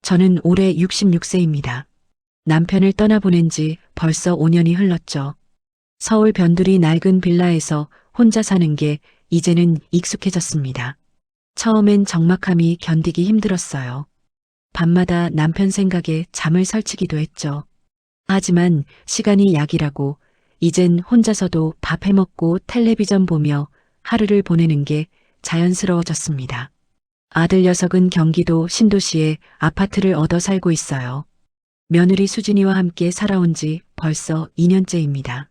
저는 올해 66세입니다. 남편을 떠나보낸 지 벌써 5년이 흘렀죠. 서울 변두리 낡은 빌라에서 혼자 사는 게 이제는 익숙해졌습니다. 처음엔 적막함이 견디기 힘들었어요. 밤마다 남편 생각에 잠을 설치기도 했죠. 하지만 시간이 약이라고 이젠 혼자서도 밥 해먹고 텔레비전 보며 하루를 보내는 게 자연스러워졌습니다. 아들 녀석은 경기도 신도시에 아파트를 얻어 살고 있어요. 며느리 수진이와 함께 살아온 지 벌써 2년째입니다.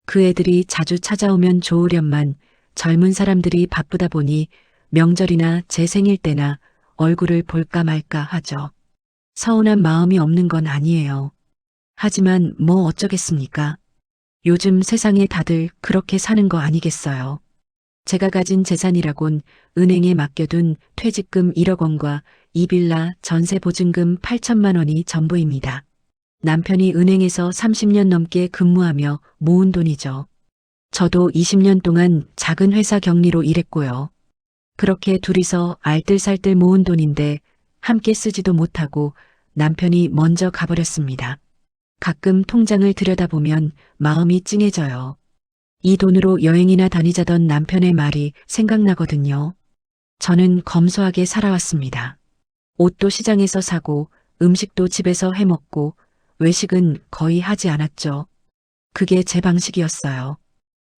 그 애들이 자주 찾아오면 좋으련만 젊은 사람들이 바쁘다 보니 명절이나 제 생일 때나 얼굴을 볼까 말까 하죠. 서운한 마음이 없는 건 아니에요. 하지만 뭐 어쩌겠습니까? 요즘 세상에 다들 그렇게 사는 거 아니겠어요? 제가 가진 재산이라곤 은행에 맡겨둔 퇴직금 1억 원과 이 빌라 전세 보증금 8천만 원이 전부입니다. 남편이 은행에서 30년 넘게 근무하며 모은 돈이죠. 저도 20년 동안 작은 회사 경리로 일했고요. 그렇게 둘이서 알뜰살뜰 모은 돈인데 함께 쓰지도 못하고 남편이 먼저 가버렸습니다. 가끔 통장을 들여다보면 마음이 찡해져요. 이 돈으로 여행이나 다니자던 남편의 말이 생각나거든요. 저는 검소하게 살아왔습니다. 옷도 시장에서 사고 음식도 집에서 해먹고 외식은 거의 하지 않았죠. 그게 제 방식이었어요.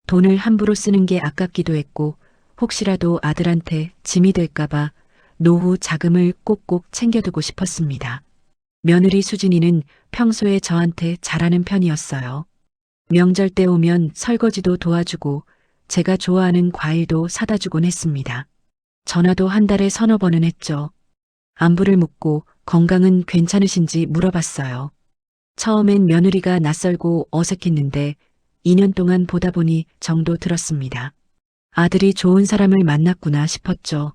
돈을 함부로 쓰는 게 아깝기도 했고 혹시라도 아들한테 짐이 될까봐 노후 자금을 꼭꼭 챙겨두고 싶었습니다. 며느리 수진이는 평소에 저한테 잘하는 편이었어요. 명절 때 오면 설거지도 도와주고 제가 좋아하는 과일도 사다 주곤 했습니다. 전화도 한 달에 서너 번은 했죠. 안부를 묻고 건강은 괜찮으신지 물어봤어요. 처음엔 며느리가 낯설고 어색했는데 2년 동안 보다 보니 정도 들었습니다. 아들이 좋은 사람을 만났구나 싶었죠.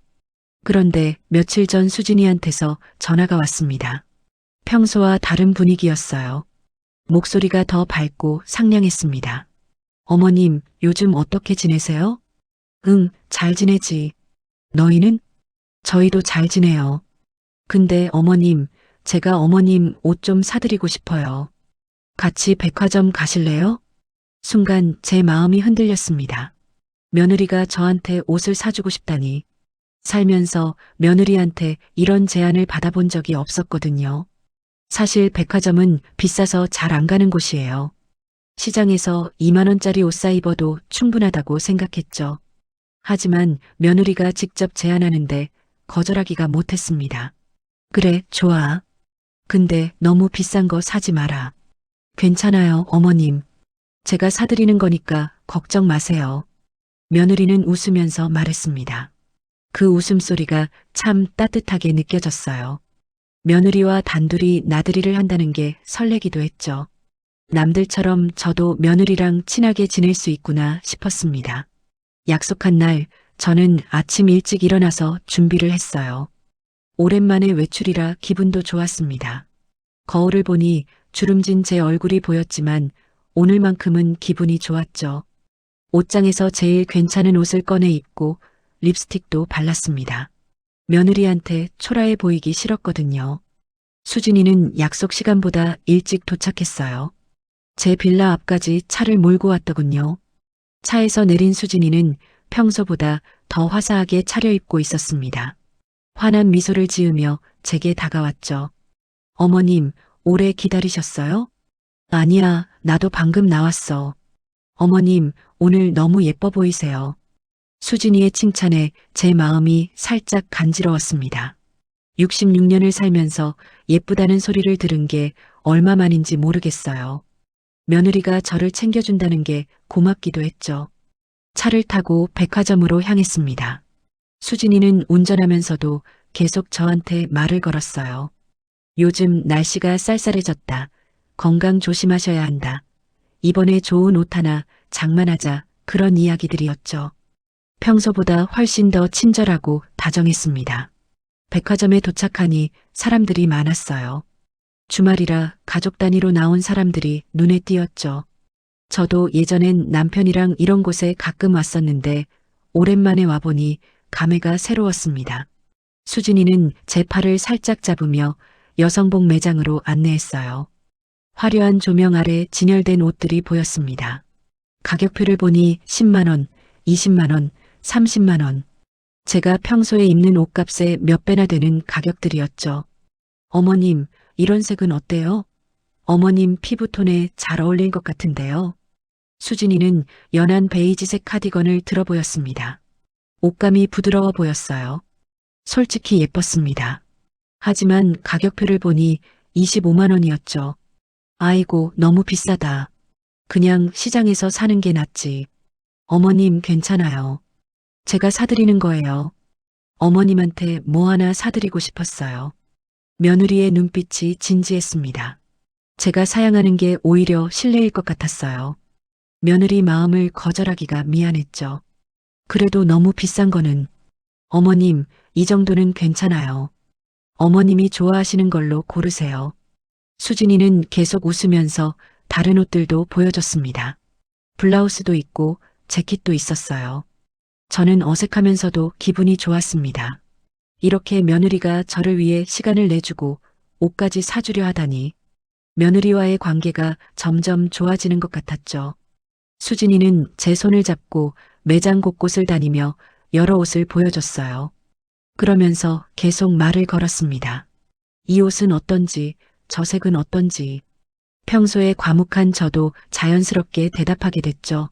그런데 며칠 전 수진이한테서 전화가 왔습니다. 평소와 다른 분위기였어요. 목소리가 더 밝고 상냥했습니다. 어머님, 요즘 어떻게 지내세요? 응, 잘 지내지. 너희는? 저희도 잘 지내요. 근데 어머님, 제가 어머님 옷 좀 사드리고 싶어요. 같이 백화점 가실래요? 순간 제 마음이 흔들렸습니다. 며느리가 저한테 옷을 사주고 싶다니. 살면서 며느리한테 이런 제안을 받아본 적이 없었거든요. 사실 백화점은 비싸서 잘 안 가는 곳이에요. 시장에서 2만 원짜리 옷 사 입어도 충분하다고 생각했죠. 하지만 며느리가 직접 제안하는데 거절하기가 못했습니다. 그래, 좋아. 근데 너무 비싼 거 사지 마라. 괜찮아요, 어머님. 제가 사드리는 거니까 걱정 마세요. 며느리는 웃으면서 말했습니다. 그 웃음소리가 참 따뜻하게 느껴졌어요. 며느리와 단둘이 나들이를 한다는 게 설레기도 했죠. 남들처럼 저도 며느리랑 친하게 지낼 수 있구나 싶었습니다. 약속한 날, 저는 아침 일찍 일어나서 준비를 했어요. 오랜만에 외출이라 기분도 좋았습니다. 거울을 보니 주름진 제 얼굴이 보였지만 오늘만큼은 기분이 좋았죠. 옷장에서 제일 괜찮은 옷을 꺼내 입고 립스틱도 발랐습니다. 며느리한테 초라해 보이기 싫었거든요. 수진이는 약속 시간보다 일찍 도착했어요. 제 빌라 앞까지 차를 몰고 왔더군요. 차에서 내린 수진이는 평소보다 더 화사하게 차려입고 있었습니다. 환한 미소를 지으며 제게 다가왔죠. 어머님, 오래 기다리셨어요? 아니야, 나도 방금 나왔어. 어머님, 오늘 너무 예뻐 보이세요. 수진이의 칭찬에 제 마음이 살짝 간지러웠습니다. 66년을 살면서 예쁘다는 소리를 들은 게 얼마만인지 모르겠어요. 며느리가 저를 챙겨준다는 게 고맙기도 했죠. 차를 타고 백화점으로 향했습니다. 수진이는 운전하면서도 계속 저한테 말을 걸었어요. 요즘 날씨가 쌀쌀해졌다. 건강 조심하셔야 한다. 이번에 좋은 옷 하나 장만하자. 그런 이야기들이었죠. 평소보다 훨씬 더 친절하고 다정했습니다. 백화점에 도착하니 사람들이 많았어요. 주말이라 가족 단위로 나온 사람들이 눈에 띄었죠. 저도 예전엔 남편이랑 이런 곳에 가끔 왔었는데 오랜만에 와보니 감회가 새로웠습니다. 수진이는 제 팔을 살짝 잡으며 여성복 매장으로 안내했어요. 화려한 조명 아래 진열된 옷들이 보였습니다. 가격표를 보니 10만 원, 20만 원, 30만 원. 제가 평소에 입는 옷값의 몇 배나 되는 가격들이었죠. 어머님, 이런 색은 어때요? 어머님 피부톤에 잘 어울릴 것 같은데요. 수진이는 연한 베이지색 카디건을 들어 보였습니다. 옷감이 부드러워 보였어요. 솔직히 예뻤습니다. 하지만 가격표를 보니 25만 원이었죠. 아이고, 너무 비싸다. 그냥 시장에서 사는 게 낫지. 어머님 괜찮아요. 제가 사드리는 거예요. 어머님한테 뭐 하나 사드리고 싶었어요. 며느리의 눈빛이 진지했습니다. 제가 사양하는 게 오히려 실례일 것 같았어요. 며느리 마음을 거절하기가 미안했죠. 그래도 너무 비싼 거는 어머님, 이 정도는 괜찮아요. 어머님이 좋아하시는 걸로 고르세요. 수진이는 계속 웃으면서 다른 옷들도 보여줬습니다. 블라우스도 있고 재킷도 있었어요. 저는 어색하면서도 기분이 좋았습니다. 이렇게 며느리가 저를 위해 시간을 내주고 옷까지 사주려 하다니 며느리와의 관계가 점점 좋아지는 것 같았죠. 수진이는 제 손을 잡고 매장 곳곳을 다니며 여러 옷을 보여줬어요. 그러면서 계속 말을 걸었습니다. 이 옷은 어떤지, 저 색은 어떤지. 평소에 과묵한 저도 자연스럽게 대답하게 됐죠.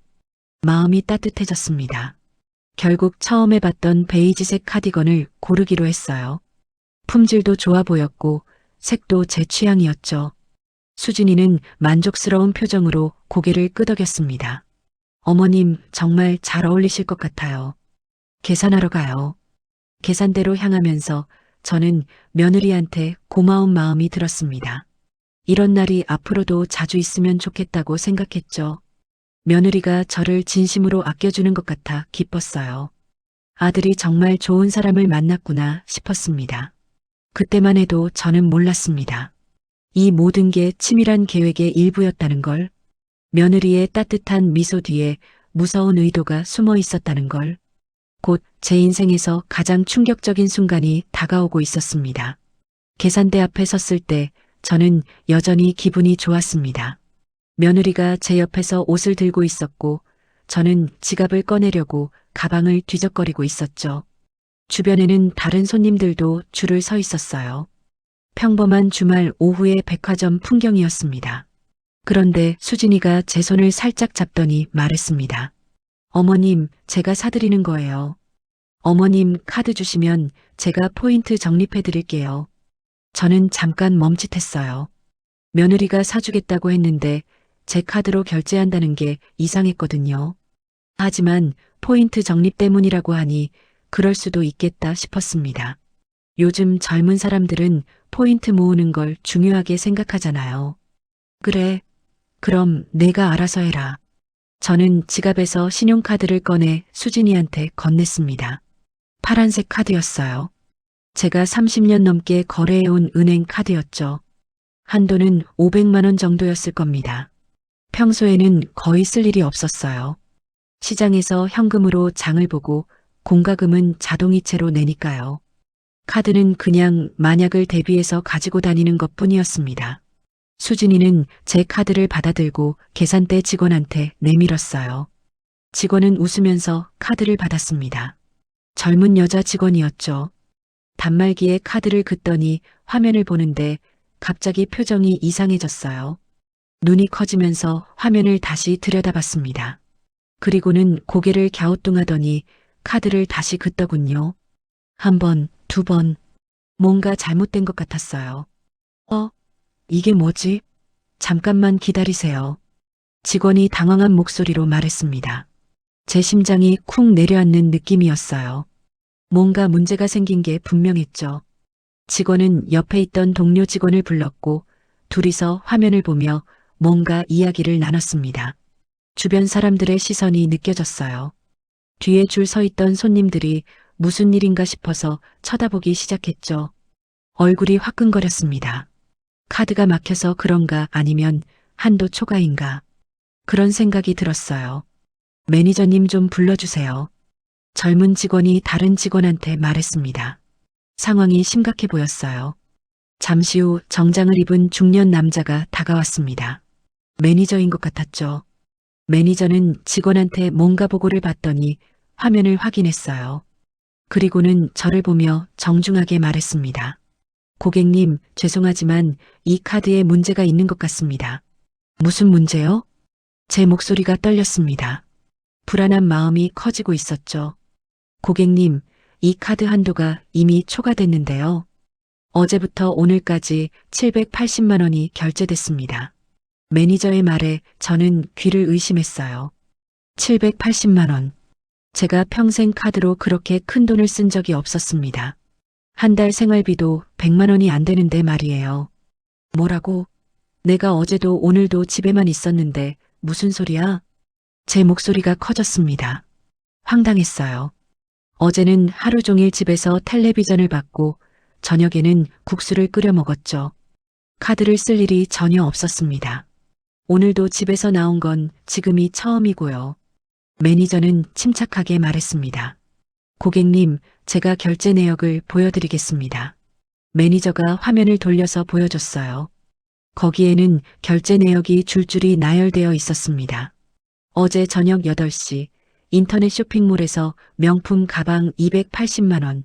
마음이 따뜻해졌습니다. 결국 처음에 봤던 베이지색 카디건을 고르기로 했어요. 품질도 좋아 보였고 색도 제 취향이었죠. 수진이는 만족스러운 표정으로 고개를 끄덕였습니다. 어머님 정말 잘 어울리실 것 같아요. 계산하러 가요. 계산대로 향하면서 저는 며느리한테 고마운 마음이 들었습니다. 이런 날이 앞으로도 자주 있으면 좋겠다고 생각했죠. 며느리가 저를 진심으로 아껴주는 것 같아 기뻤어요. 아들이 정말 좋은 사람을 만났구나 싶었습니다. 그때만 해도 저는 몰랐습니다. 이 모든 게 치밀한 계획의 일부였다는 걸, 며느리의 따뜻한 미소 뒤에 무서운 의도가 숨어 있었다는 걸, 곧 제 인생에서 가장 충격적인 순간이 다가오고 있었습니다. 계산대 앞에 섰을 때 저는 여전히 기분이 좋았습니다. 며느리가 제 옆에서 옷을 들고 있었고 저는 지갑을 꺼내려고 가방을 뒤적거리고 있었죠. 주변에는 다른 손님들도 줄을 서 있었어요. 평범한 주말 오후의 백화점 풍경이었습니다. 그런데 수진이가 제 손을 살짝 잡더니 말했습니다. 어머님, 제가 사드리는 거예요. 어머님 카드 주시면 제가 포인트 적립해 드릴게요. 저는 잠깐 멈칫했어요. 며느리가 사주겠다고 했는데 제 카드로 결제한다는 게 이상했거든요. 하지만 포인트 적립 때문이라고 하니 그럴 수도 있겠다 싶었습니다. 요즘 젊은 사람들은 포인트 모으는 걸 중요하게 생각하잖아요. 그래, 그럼 내가 알아서 해라. 저는 지갑에서 신용카드를 꺼내 수진이한테 건넸습니다. 파란색 카드였어요. 제가 30년 넘게 거래해온 은행 카드였죠. 한도는 500만 원 정도였을 겁니다. 평소에는 거의 쓸 일이 없었어요. 시장에서 현금으로 장을 보고 공과금은 자동이체로 내니까요. 카드는 그냥 만약을 대비해서 가지고 다니는 것뿐이었습니다. 수진이는 제 카드를 받아들고 계산대 직원한테 내밀었어요. 직원은 웃으면서 카드를 받았습니다. 젊은 여자 직원이었죠. 단말기에 카드를 긋더니 화면을 보는데 갑자기 표정이 이상해졌어요. 눈이 커지면서 화면을 다시 들여다봤습니다. 그리고는 고개를 갸우뚱하더니 카드를 다시 긋더군요. 한 번, 두 번, 뭔가 잘못된 것 같았어요. 이게 뭐지? 잠깐만 기다리세요. 직원이 당황한 목소리로 말했습니다. 제 심장이 쿵 내려앉는 느낌이었어요. 뭔가 문제가 생긴 게 분명했죠. 직원은 옆에 있던 동료 직원을 불렀고 둘이서 화면을 보며 뭔가 이야기를 나눴습니다. 주변 사람들의 시선이 느껴졌어요. 뒤에 줄 서 있던 손님들이 무슨 일인가 싶어서 쳐다보기 시작했죠. 얼굴이 화끈거렸습니다. 카드가 막혀서 그런가 아니면 한도 초과인가. 그런 생각이 들었어요. 매니저님 좀 불러주세요. 젊은 직원이 다른 직원한테 말했습니다. 상황이 심각해 보였어요. 잠시 후 정장을 입은 중년 남자가 다가왔습니다. 매니저인 것 같았죠. 매니저는 직원한테 뭔가 보고를 받더니 화면을 확인했어요. 그리고는 저를 보며 정중하게 말했습니다. 고객님, 죄송하지만 이 카드에 문제가 있는 것 같습니다. 무슨 문제요? 제 목소리가 떨렸습니다. 불안한 마음이 커지고 있었죠. 고객님, 이 카드 한도가 이미 초과됐는데요. 어제부터 오늘까지 780만 원이 결제됐습니다. 매니저의 말에 저는 귀를 의심했어요. 780만 원. 제가 평생 카드로 그렇게 큰 돈을 쓴 적이 없었습니다. 한 달 생활비도 100만 원이 안 되는데 말이에요. 뭐라고? 내가 어제도 오늘도 집에만 있었는데 무슨 소리야? 제 목소리가 커졌습니다. 황당했어요. 어제는 하루 종일 집에서 텔레비전을 봤고 저녁에는 국수를 끓여 먹었죠. 카드를 쓸 일이 전혀 없었습니다. 오늘도 집에서 나온 건 지금이 처음이고요. 매니저는 침착하게 말했습니다. 고객님, 제가 결제 내역을 보여드리겠습니다. 매니저가 화면을 돌려서 보여줬어요. 거기에는 결제 내역이 줄줄이 나열되어 있었습니다. 어제 저녁 8시 인터넷 쇼핑몰에서 명품 가방 280만 원.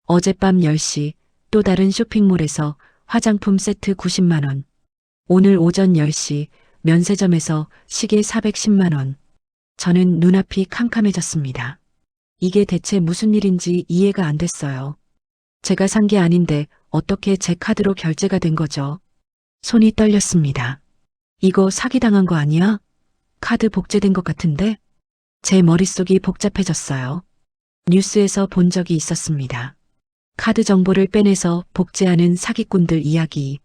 어젯밤 10시 또 다른 쇼핑몰에서 화장품 세트 90만 원. 오늘 오전 10시 면세점에서 시계 410만 원. 저는 눈앞이 캄캄해졌습니다. 이게 대체 무슨 일인지 이해가 안 됐어요. 제가 산 게 아닌데 어떻게 제 카드로 결제가 된 거죠? 손이 떨렸습니다. 이거 사기당한 거 아니야? 카드 복제된 것 같은데? 제 머릿속이 복잡해졌어요. 뉴스에서 본 적이 있었습니다. 카드 정보를 빼내서 복제하는 사기꾼들 이야기.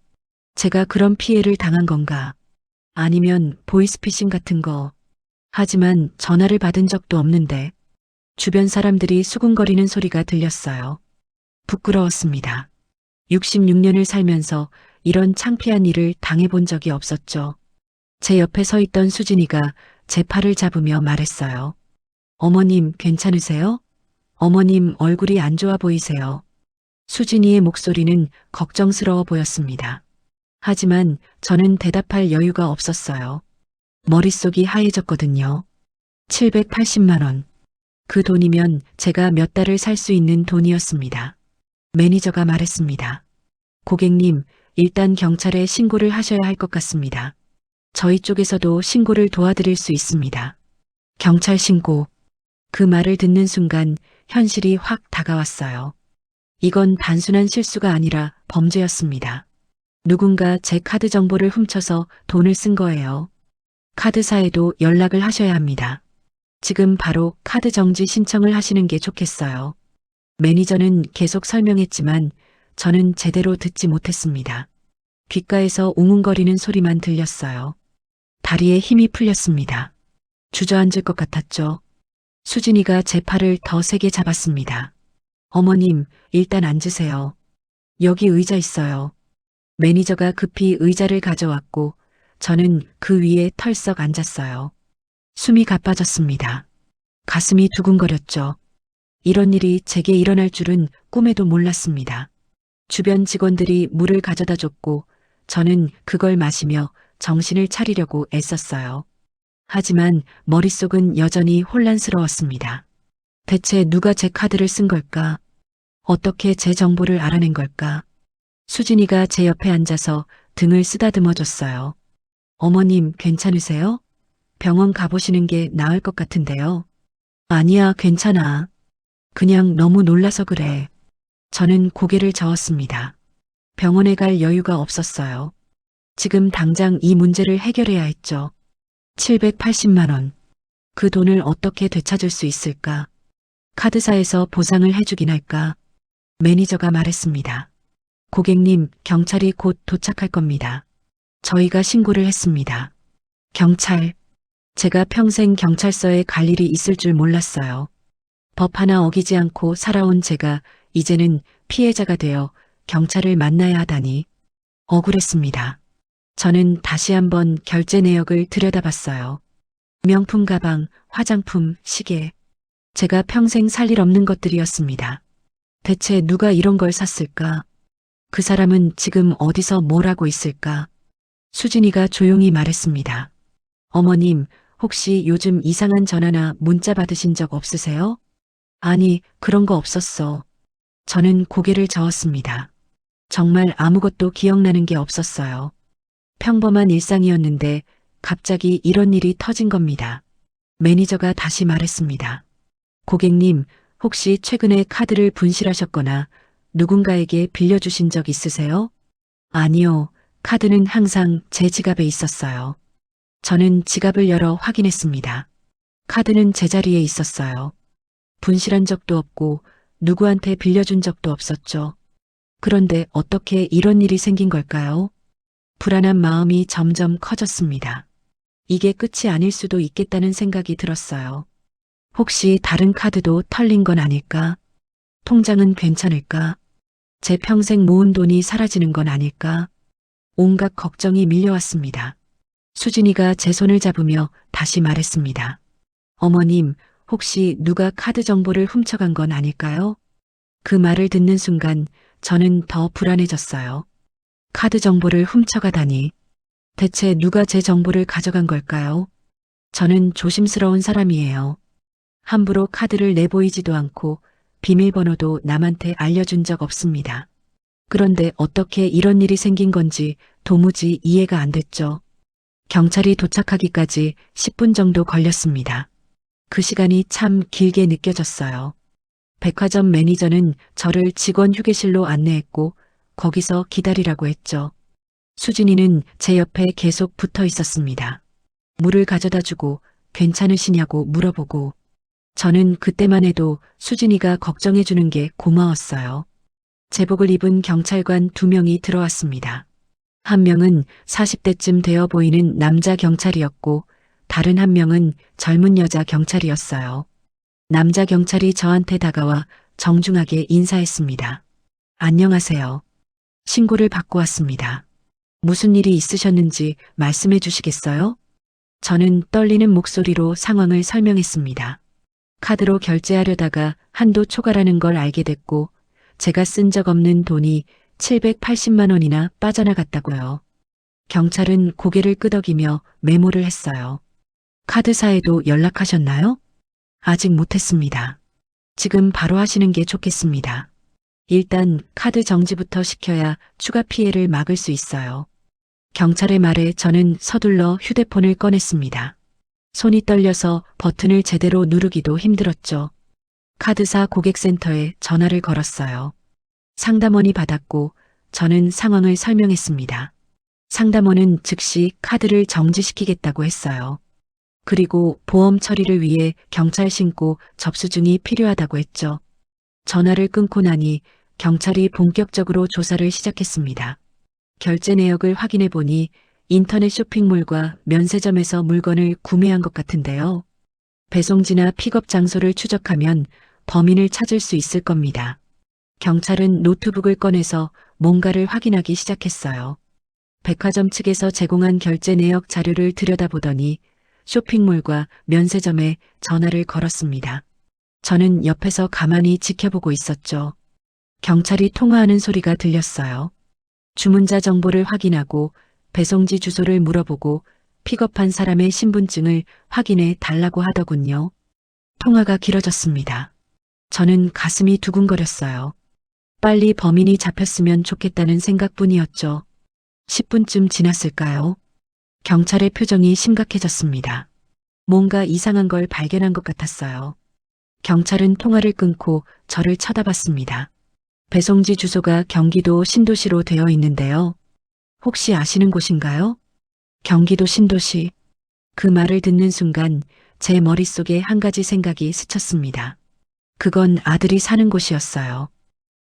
제가 그런 피해를 당한 건가? 아니면 보이스피싱 같은 거. 하지만 전화를 받은 적도 없는데 주변 사람들이 수군거리는 소리가 들렸어요. 부끄러웠습니다. 66년을 살면서 이런 창피한 일을 당해본 적이 없었죠. 제 옆에 서 있던 수진이가 제 팔을 잡으며 말했어요. 어머님 괜찮으세요? 어머님 얼굴이 안 좋아 보이세요. 수진이의 목소리는 걱정스러워 보였습니다. 하지만 저는 대답할 여유가 없었어요. 머릿속이 하얘졌거든요. 780만 원. 그 돈이면 제가 몇 달을 살 수 있는 돈이었습니다. 매니저가 말했습니다. 고객님, 일단 경찰에 신고를 하셔야 할 것 같습니다. 저희 쪽에서도 신고를 도와드릴 수 있습니다. 경찰 신고. 그 말을 듣는 순간 현실이 확 다가왔어요. 이건 단순한 실수가 아니라 범죄였습니다. 누군가 제 카드 정보를 훔쳐서 돈을 쓴 거예요. 카드사에도 연락을 하셔야 합니다. 지금 바로 카드 정지 신청을 하시는 게 좋겠어요. 매니저는 계속 설명했지만 저는 제대로 듣지 못했습니다. 귓가에서 웅웅거리는 소리만 들렸어요. 다리에 힘이 풀렸습니다. 주저앉을 것 같았죠. 수진이가 제 팔을 더 세게 잡았습니다. 어머님, 일단 앉으세요. 여기 의자 있어요. 매니저가 급히 의자를 가져왔고 저는 그 위에 털썩 앉았어요. 숨이 가빠졌습니다. 가슴이 두근거렸죠. 이런 일이 제게 일어날 줄은 꿈에도 몰랐습니다. 주변 직원들이 물을 가져다 줬고 저는 그걸 마시며 정신을 차리려고 애썼어요. 하지만 머릿속은 여전히 혼란스러웠습니다. 대체 누가 제 카드를 쓴 걸까? 어떻게 제 정보를 알아낸 걸까? 수진이가 제 옆에 앉아서 등을 쓰다듬어 줬어요. 어머님 괜찮으세요? 병원 가보시는 게 나을 것 같은데요. 아니야, 괜찮아. 그냥 너무 놀라서 그래. 저는 고개를 저었습니다. 병원에 갈 여유가 없었어요. 지금 당장 이 문제를 해결해야 했죠. 780만 원. 그 돈을 어떻게 되찾을 수 있을까? 카드사에서 보상을 해주긴 할까? 매니저가 말했습니다. 고객님, 경찰이 곧 도착할 겁니다. 저희가 신고를 했습니다. 경찰. 제가 평생 경찰서에 갈 일이 있을 줄 몰랐어요. 법 하나 어기지 않고 살아온 제가 이제는 피해자가 되어 경찰을 만나야 하다니 억울했습니다. 저는 다시 한번 결제 내역을 들여다봤어요. 명품 가방, 화장품, 시계. 제가 평생 살 일 없는 것들이었습니다. 대체 누가 이런 걸 샀을까? 그 사람은 지금 어디서 뭘 하고 있을까? 수진이가 조용히 말했습니다. 어머님, 혹시 요즘 이상한 전화나 문자 받으신 적 없으세요? 아니, 그런 거 없었어. 저는 고개를 저었습니다. 정말 아무것도 기억나는 게 없었어요. 평범한 일상이었는데 갑자기 이런 일이 터진 겁니다. 매니저가 다시 말했습니다. 고객님, 혹시 최근에 카드를 분실하셨거나 누군가에게 빌려주신 적 있으세요? 아니요. 카드는 항상 제 지갑에 있었어요. 저는 지갑을 열어 확인했습니다. 카드는 제자리에 있었어요. 분실한 적도 없고 누구한테 빌려준 적도 없었죠. 그런데 어떻게 이런 일이 생긴 걸까요? 불안한 마음이 점점 커졌습니다. 이게 끝이 아닐 수도 있겠다는 생각이 들었어요. 혹시 다른 카드도 털린 건 아닐까? 통장은 괜찮을까? 제 평생 모은 돈이 사라지는 건 아닐까? 온갖 걱정이 밀려왔습니다. 수진이가 제 손을 잡으며 다시 말했습니다. 어머님, 혹시 누가 카드 정보를 훔쳐간 건 아닐까요? 그 말을 듣는 순간 저는 더 불안해졌어요. 카드 정보를 훔쳐가다니. 대체 누가 제 정보를 가져간 걸까요? 저는 조심스러운 사람이에요. 함부로 카드를 내보이지도 않고 비밀번호도 남한테 알려준 적 없습니다. 그런데 어떻게 이런 일이 생긴 건지 도무지 이해가 안 됐죠. 경찰이 도착하기까지 10분 정도 걸렸습니다. 그 시간이 참 길게 느껴졌어요. 백화점 매니저는 저를 직원 휴게실로 안내했고 거기서 기다리라고 했죠. 수진이는 제 옆에 계속 붙어 있었습니다. 물을 가져다 주고 괜찮으시냐고 물어보고 저는 그때만 해도 수진이가 걱정해 주는 게 고마웠어요. 제복을 입은 경찰관 2명이 들어왔습니다. 한 명은 40대쯤 되어 보이는 남자 경찰이었고 다른 한 명은 젊은 여자 경찰이었어요. 남자 경찰이 저한테 다가와 정중하게 인사했습니다. 안녕하세요. 신고를 받고 왔습니다. 무슨 일이 있으셨는지 말씀해 주시겠어요? 저는 떨리는 목소리로 상황을 설명했습니다. 카드로 결제하려다가 한도 초과라는 걸 알게 됐고 제가 쓴 적 없는 돈이 780만 원이나 빠져나갔다고요. 경찰은 고개를 끄덕이며 메모를 했어요. 카드사에도 연락하셨나요? 아직 못했습니다. 지금 바로 하시는 게 좋겠습니다. 일단 카드 정지부터 시켜야 추가 피해를 막을 수 있어요. 경찰의 말에 저는 서둘러 휴대폰을 꺼냈습니다. 손이 떨려서 버튼을 제대로 누르기도 힘들었죠. 카드사 고객센터에 전화를 걸었어요. 상담원이 받았고 저는 상황을 설명했습니다. 상담원은 즉시 카드를 정지시키겠다고 했어요. 그리고 보험 처리를 위해 경찰 신고 접수증이 필요하다고 했죠. 전화를 끊고 나니 경찰이 본격적으로 조사를 시작했습니다. 결제 내역을 확인해 보니 인터넷 쇼핑몰과 면세점에서 물건을 구매한 것 같은데요. 배송지나 픽업 장소를 추적하면 범인을 찾을 수 있을 겁니다. 경찰은 노트북을 꺼내서 뭔가를 확인하기 시작했어요. 백화점 측에서 제공한 결제 내역 자료를 들여다보더니 쇼핑몰과 면세점에 전화를 걸었습니다. 저는 옆에서 가만히 지켜보고 있었죠. 경찰이 통화하는 소리가 들렸어요. 주문자 정보를 확인하고 배송지 주소를 물어보고 픽업한 사람의 신분증을 확인해 달라고 하더군요. 통화가 길어졌습니다. 저는 가슴이 두근거렸어요. 빨리 범인이 잡혔으면 좋겠다는 생각뿐이었죠. 10분쯤 지났을까요? 경찰의 표정이 심각해졌습니다. 뭔가 이상한 걸 발견한 것 같았어요. 경찰은 통화를 끊고 저를 쳐다봤습니다. 배송지 주소가 경기도 신도시로 되어 있는데요. 혹시 아시는 곳인가요? 경기도 신도시. 그 말을 듣는 순간 제 머릿속에 한 가지 생각이 스쳤습니다. 그건 아들이 사는 곳이었어요.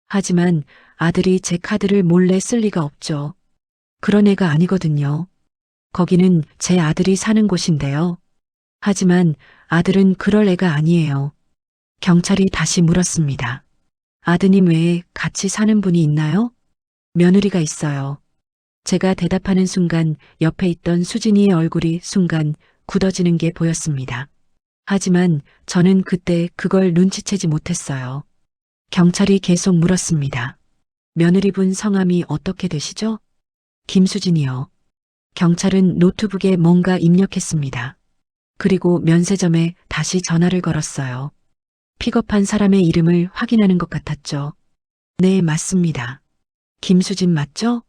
하지만 아들이 제 카드를 몰래 쓸 리가 없죠. 그런 애가 아니거든요. 거기는 제 아들이 사는 곳인데요. 하지만 아들은 그럴 애가 아니에요. 경찰이 다시 물었습니다. 아드님 외에 같이 사는 분이 있나요? 며느리가 있어요. 제가 대답하는 순간 옆에 있던 수진이의 얼굴이 순간 굳어지는 게 보였습니다. 하지만 저는 그때 그걸 눈치채지 못했어요. 경찰이 계속 물었습니다. 며느리분 성함이 어떻게 되시죠? 김수진이요. 경찰은 노트북에 뭔가 입력했습니다. 그리고 면세점에 다시 전화를 걸었어요. 픽업한 사람의 이름을 확인하는 것 같았죠. 네, 맞습니다. 김수진 맞죠?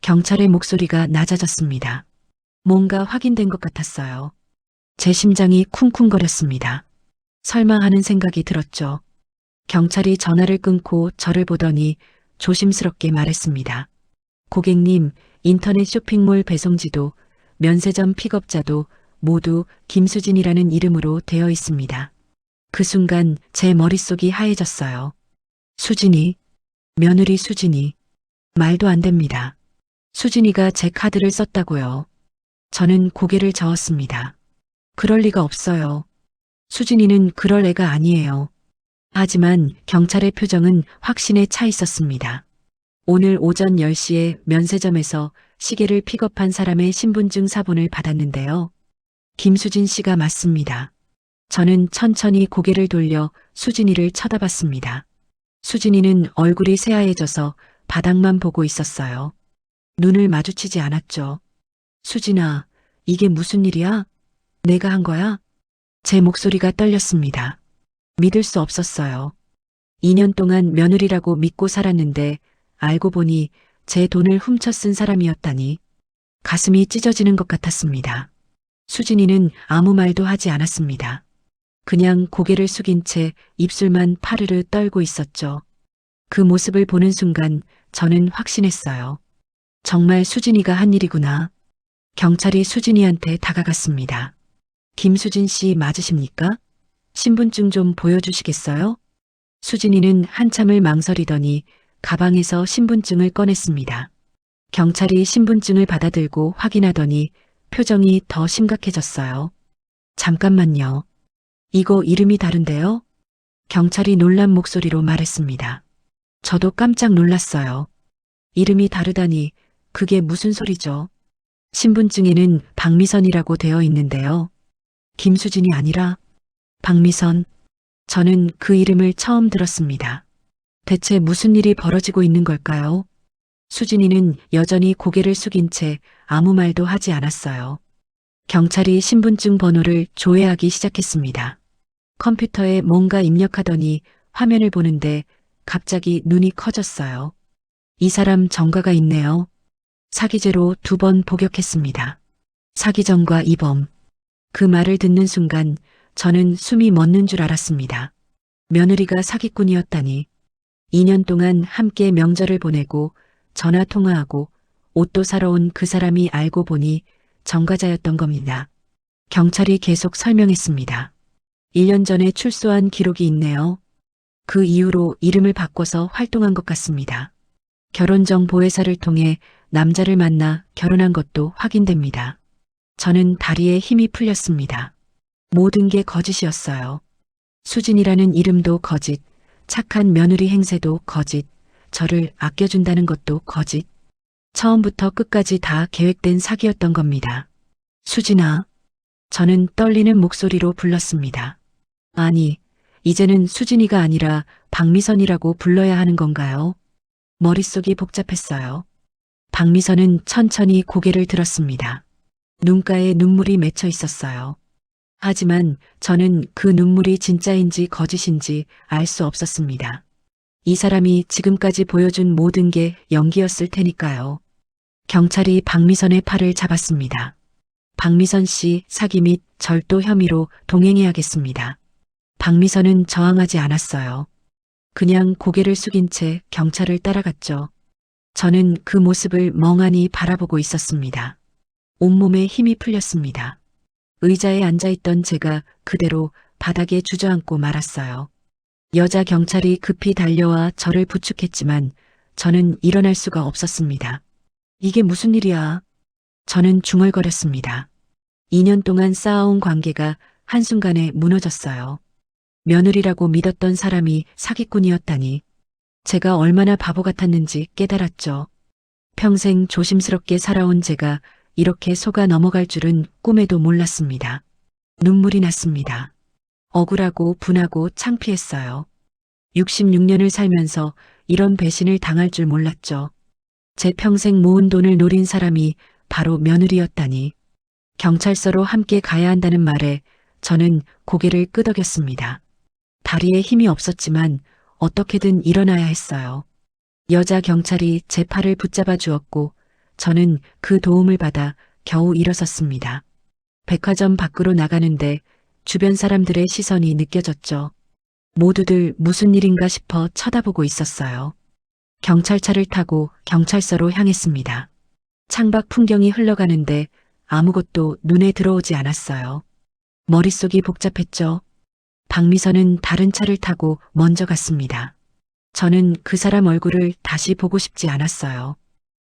경찰의 목소리가 낮아졌습니다. 뭔가 확인된 것 같았어요. 제 심장이 쿵쿵거렸습니다. 설마 하는 생각이 들었죠. 경찰이 전화를 끊고 저를 보더니 조심스럽게 말했습니다. 고객님, 인터넷 쇼핑몰 배송지도, 면세점 픽업자도 모두 김수진이라는 이름으로 되어 있습니다. 그 순간 제 머릿속이 하얘졌어요. 수진이, 며느리 수진이, 말도 안 됩니다. 수진이가 제 카드를 썼다고요. 저는 고개를 저었습니다. 그럴 리가 없어요. 수진이는 그럴 애가 아니에요. 하지만 경찰의 표정은 확신에 차 있었습니다. 오늘 오전 10시에 면세점에서 시계를 픽업한 사람의 신분증 사본을 받았는데요. 김수진 씨가 맞습니다. 저는 천천히 고개를 돌려 수진이를 쳐다봤습니다. 수진이는 얼굴이 새하얘져서 바닥만 보고 있었어요. 눈을 마주치지 않았죠. 수진아, 이게 무슨 일이야? 내가 한 거야? 제 목소리가 떨렸습니다. 믿을 수 없었어요. 2년 동안 며느리라고 믿고 살았는데 알고 보니 제 돈을 훔쳐 쓴 사람이었다니 가슴이 찢어지는 것 같았습니다. 수진이는 아무 말도 하지 않았습니다. 그냥 고개를 숙인 채 입술만 파르르 떨고 있었죠. 그 모습을 보는 순간 저는 확신했어요. 정말 수진이가 한 일이구나. 경찰이 수진이한테 다가갔습니다. 김수진 씨 맞으십니까? 신분증 좀 보여주시겠어요? 수진이는 한참을 망설이더니 가방에서 신분증을 꺼냈습니다. 경찰이 신분증을 받아들고 확인하더니 표정이 더 심각해졌어요. 잠깐만요. 이거 이름이 다른데요? 경찰이 놀란 목소리로 말했습니다. 저도 깜짝 놀랐어요. 이름이 다르다니 그게 무슨 소리죠? 신분증에는 박미선이라고 되어 있는데요. 김수진이 아니라 박미선. 저는 그 이름을 처음 들었습니다. 대체 무슨 일이 벌어지고 있는 걸까요? 수진이는 여전히 고개를 숙인 채 아무 말도 하지 않았어요. 경찰이 신분증 번호를 조회하기 시작했습니다. 컴퓨터에 뭔가 입력하더니 화면을 보는데 갑자기 눈이 커졌어요. 이 사람 전과가 있네요. 사기죄로 2번 복역했습니다. 사기전과 이범. 그 말을 듣는 순간 저는 숨이 멎는 줄 알았습니다. 며느리가 사기꾼이었다니. 2년 동안 함께 명절을 보내고 전화 통화하고 옷도 사러 온 그 사람이 알고 보니 전과자였던 겁니다. 경찰이 계속 설명했습니다. 1년 전에 출소한 기록이 있네요. 그 이후로 이름을 바꿔서 활동한 것 같습니다. 결혼정보회사를 통해 남자를 만나 결혼한 것도 확인됩니다. 저는 다리에 힘이 풀렸습니다. 모든 게 거짓이었어요. 수진이라는 이름도 거짓, 착한 며느리 행세도 거짓, 저를 아껴준다는 것도 거짓. 처음부터 끝까지 다 계획된 사기였던 겁니다. 수진아. 저는 떨리는 목소리로 불렀습니다. 아니, 이제는 수진이가 아니라 박미선이라고 불러야 하는 건가요? 머릿속이 복잡했어요. 박미선은 천천히 고개를 들었습니다. 눈가에 눈물이 맺혀 있었어요. 하지만 저는 그 눈물이 진짜인지 거짓인지 알 수 없었습니다. 이 사람이 지금까지 보여준 모든 게 연기였을 테니까요. 경찰이 박미선의 팔을 잡았습니다. 박미선 씨 사기 및 절도 혐의로 동행해야겠습니다. 박미선은 저항하지 않았어요. 그냥 고개를 숙인 채 경찰을 따라갔죠. 저는 그 모습을 멍하니 바라보고 있었습니다. 온몸에 힘이 풀렸습니다. 의자에 앉아있던 제가 그대로 바닥에 주저앉고 말았어요. 여자 경찰이 급히 달려와 저를 부축했지만 저는 일어날 수가 없었습니다. 이게 무슨 일이야? 저는 중얼거렸습니다. 2년 동안 쌓아온 관계가 한순간에 무너졌어요. 며느리라고 믿었던 사람이 사기꾼이었다니 제가 얼마나 바보 같았는지 깨달았죠. 평생 조심스럽게 살아온 제가 이렇게 속아 넘어갈 줄은 꿈에도 몰랐습니다. 눈물이 났습니다. 억울하고 분하고 창피했어요. 66년을 살면서 이런 배신을 당할 줄 몰랐죠. 제 평생 모은 돈을 노린 사람이 바로 며느리였다니. 경찰서로 함께 가야 한다는 말에 저는 고개를 끄덕였습니다. 다리에 힘이 없었지만 어떻게든 일어나야 했어요. 여자 경찰이 제 팔을 붙잡아 주었고 저는 그 도움을 받아 겨우 일어섰습니다. 백화점 밖으로 나가는데 주변 사람들의 시선이 느껴졌죠. 모두들 무슨 일인가 싶어 쳐다보고 있었어요. 경찰차를 타고 경찰서로 향했습니다. 창밖 풍경이 흘러가는데 아무것도 눈에 들어오지 않았어요. 머릿속이 복잡했죠. 박미선은 다른 차를 타고 먼저 갔습니다. 저는 그 사람 얼굴을 다시 보고 싶지 않았어요.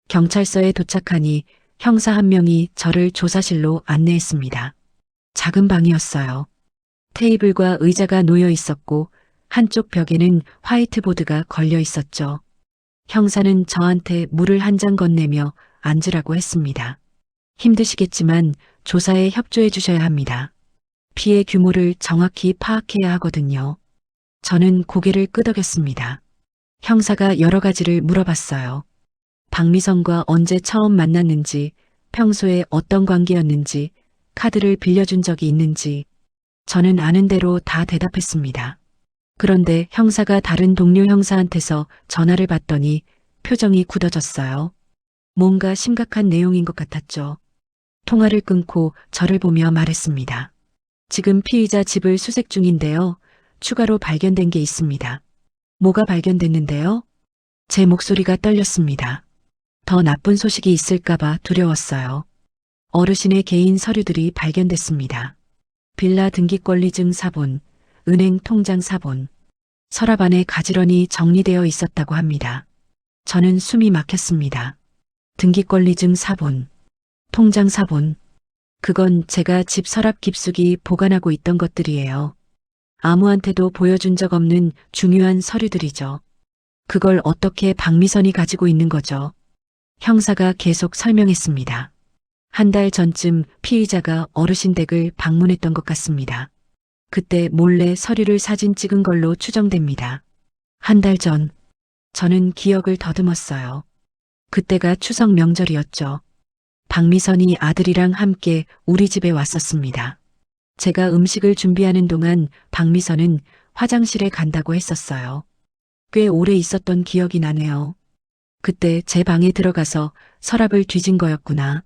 경찰서에 도착하니 형사 한 명이 저를 조사실로 안내했습니다. 작은 방이었어요. 테이블과 의자가 놓여 있었고 한쪽 벽에는 화이트보드가 걸려 있었죠. 형사는 저한테 물을 한 잔 건네며 앉으라고 했습니다. 힘드시겠지만 조사에 협조해 주셔야 합니다. 피해 규모를 정확히 파악해야 하거든요. 저는 고개를 끄덕였습니다. 형사가 여러 가지를 물어봤어요. 박미선과 언제 처음 만났는지, 평소에 어떤 관계였는지, 카드를 빌려준 적이 있는지, 저는 아는 대로 다 대답했습니다. 그런데 형사가 다른 동료 형사한테서 전화를 받더니 표정이 굳어졌어요. 뭔가 심각한 내용인 것 같았죠. 통화를 끊고 저를 보며 말했습니다. 지금 피의자 집을 수색 중인데요. 추가로 발견된 게 있습니다. 뭐가 발견됐는데요? 제 목소리가 떨렸습니다. 더 나쁜 소식이 있을까봐 두려웠어요. 어르신의 개인 서류들이 발견됐습니다. 빌라 등기권리증 사본, 은행 통장 사본, 서랍 안에 가지런히 정리되어 있었다고 합니다. 저는 숨이 막혔습니다. 등기권리증 사본, 통장 사본, 그건 제가 집 서랍 깊숙이 보관하고 있던 것들이에요. 아무한테도 보여준 적 없는 중요한 서류들이죠. 그걸 어떻게 박미선이 가지고 있는 거죠? 형사가 계속 설명했습니다. 한 달 전쯤 피의자가 어르신 댁을 방문했던 것 같습니다. 그때 몰래 서류를 사진 찍은 걸로 추정됩니다. 한 달 전, 저는 기억을 더듬었어요. 그때가 추석 명절이었죠. 박미선이 아들이랑 함께 우리 집에 왔었습니다. 제가 음식을 준비하는 동안 박미선은 화장실에 간다고 했었어요. 꽤 오래 있었던 기억이 나네요. 그때 제 방에 들어가서 서랍을 뒤진 거였구나.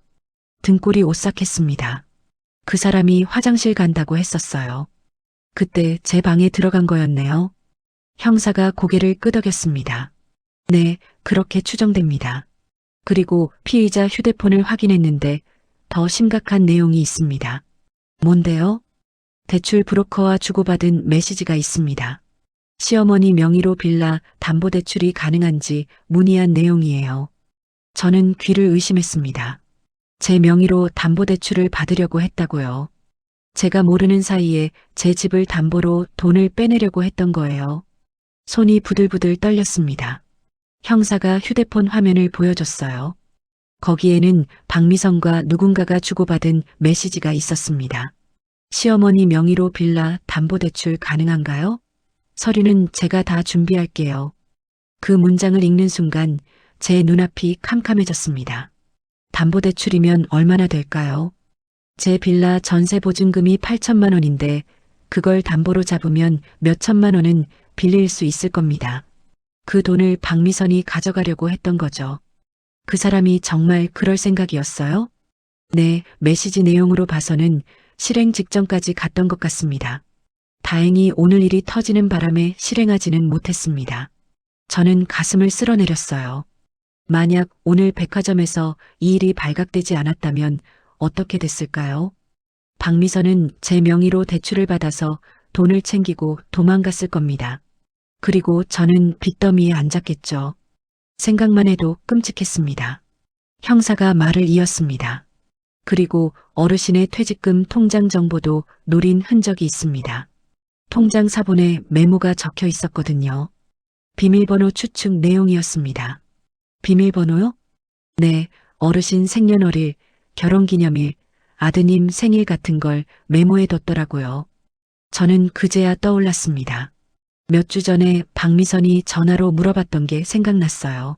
등골이 오싹했습니다. 그 사람이 화장실 간다고 했었어요. 그때 제 방에 들어간 거였네요. 형사가 고개를 끄덕였습니다. 네, 그렇게 추정됩니다. 그리고 피의자 휴대폰을 확인했는데 더 심각한 내용이 있습니다. 뭔데요? 대출 브로커와 주고받은 메시지가 있습니다. 시어머니 명의로 빌라 담보대출이 가능한지 문의한 내용이에요. 저는 귀를 의심했습니다. 제 명의로 담보대출을 받으려고 했다고요. 제가 모르는 사이에 제 집을 담보로 돈을 빼내려고 했던 거예요. 손이 부들부들 떨렸습니다. 형사가 휴대폰 화면을 보여줬어요. 거기에는 박미선과 누군가가 주고받은 메시지가 있었습니다. 시어머니 명의로 빌라 담보대출 가능한가요? 서류는 제가 다 준비할게요. 그 문장을 읽는 순간 제 눈앞이 캄캄해졌습니다. 담보대출이면 얼마나 될까요? 제 빌라 전세 보증금이 8천만 원인데 그걸 담보로 잡으면 몇 천만 원은 빌릴 수 있을 겁니다. 그 돈을 박미선이 가져가려고 했던 거죠. 그 사람이 정말 그럴 생각이었어요? 네, 메시지 내용으로 봐서는 실행 직전까지 갔던 것 같습니다. 다행히 오늘 일이 터지는 바람에 실행하지는 못했습니다. 저는 가슴을 쓸어내렸어요. 만약 오늘 백화점에서 이 일이 발각되지 않았다면 어떻게 됐을까요? 박미선은 제 명의로 대출을 받아서 돈을 챙기고 도망갔을 겁니다. 그리고 저는 빚더미에 앉았겠죠. 생각만 해도 끔찍했습니다. 형사가 말을 이었습니다. 그리고 어르신의 퇴직금 통장 정보도 노린 흔적이 있습니다. 통장 사본에 메모가 적혀 있었거든요. 비밀번호 추측 내용이었습니다. 비밀번호요? 네, 어르신 생년월일, 결혼기념일, 아드님 생일 같은 걸 메모해 뒀더라고요. 저는 그제야 떠올랐습니다. 몇 주 전에 박미선이 전화로 물어봤던 게 생각났어요.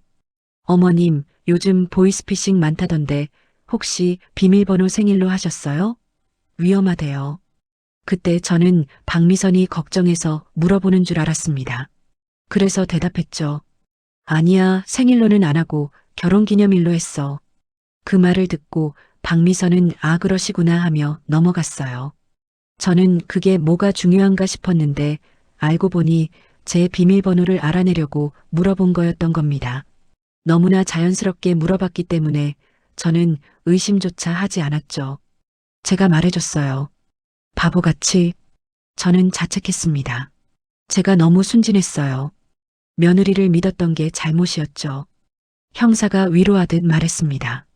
어머님, 요즘 보이스피싱 많다던데 혹시 비밀번호 생일로 하셨어요? 위험하대요. 그때 저는 박미선이 걱정해서 물어보는 줄 알았습니다. 그래서 대답했죠. 아니야, 생일로는 안 하고 결혼기념일로 했어. 그 말을 듣고 박미선은 아 그러시구나 하며 넘어갔어요. 저는 그게 뭐가 중요한가 싶었는데 알고 보니 제 비밀번호를 알아내려고 물어본 거였던 겁니다. 너무나 자연스럽게 물어봤기 때문에 저는 의심조차 하지 않았죠. 제가 말해줬어요. 바보같이. 저는 자책했습니다. 제가 너무 순진했어요. 며느리를 믿었던 게 잘못이었죠. 형사가 위로하듯 말했습니다.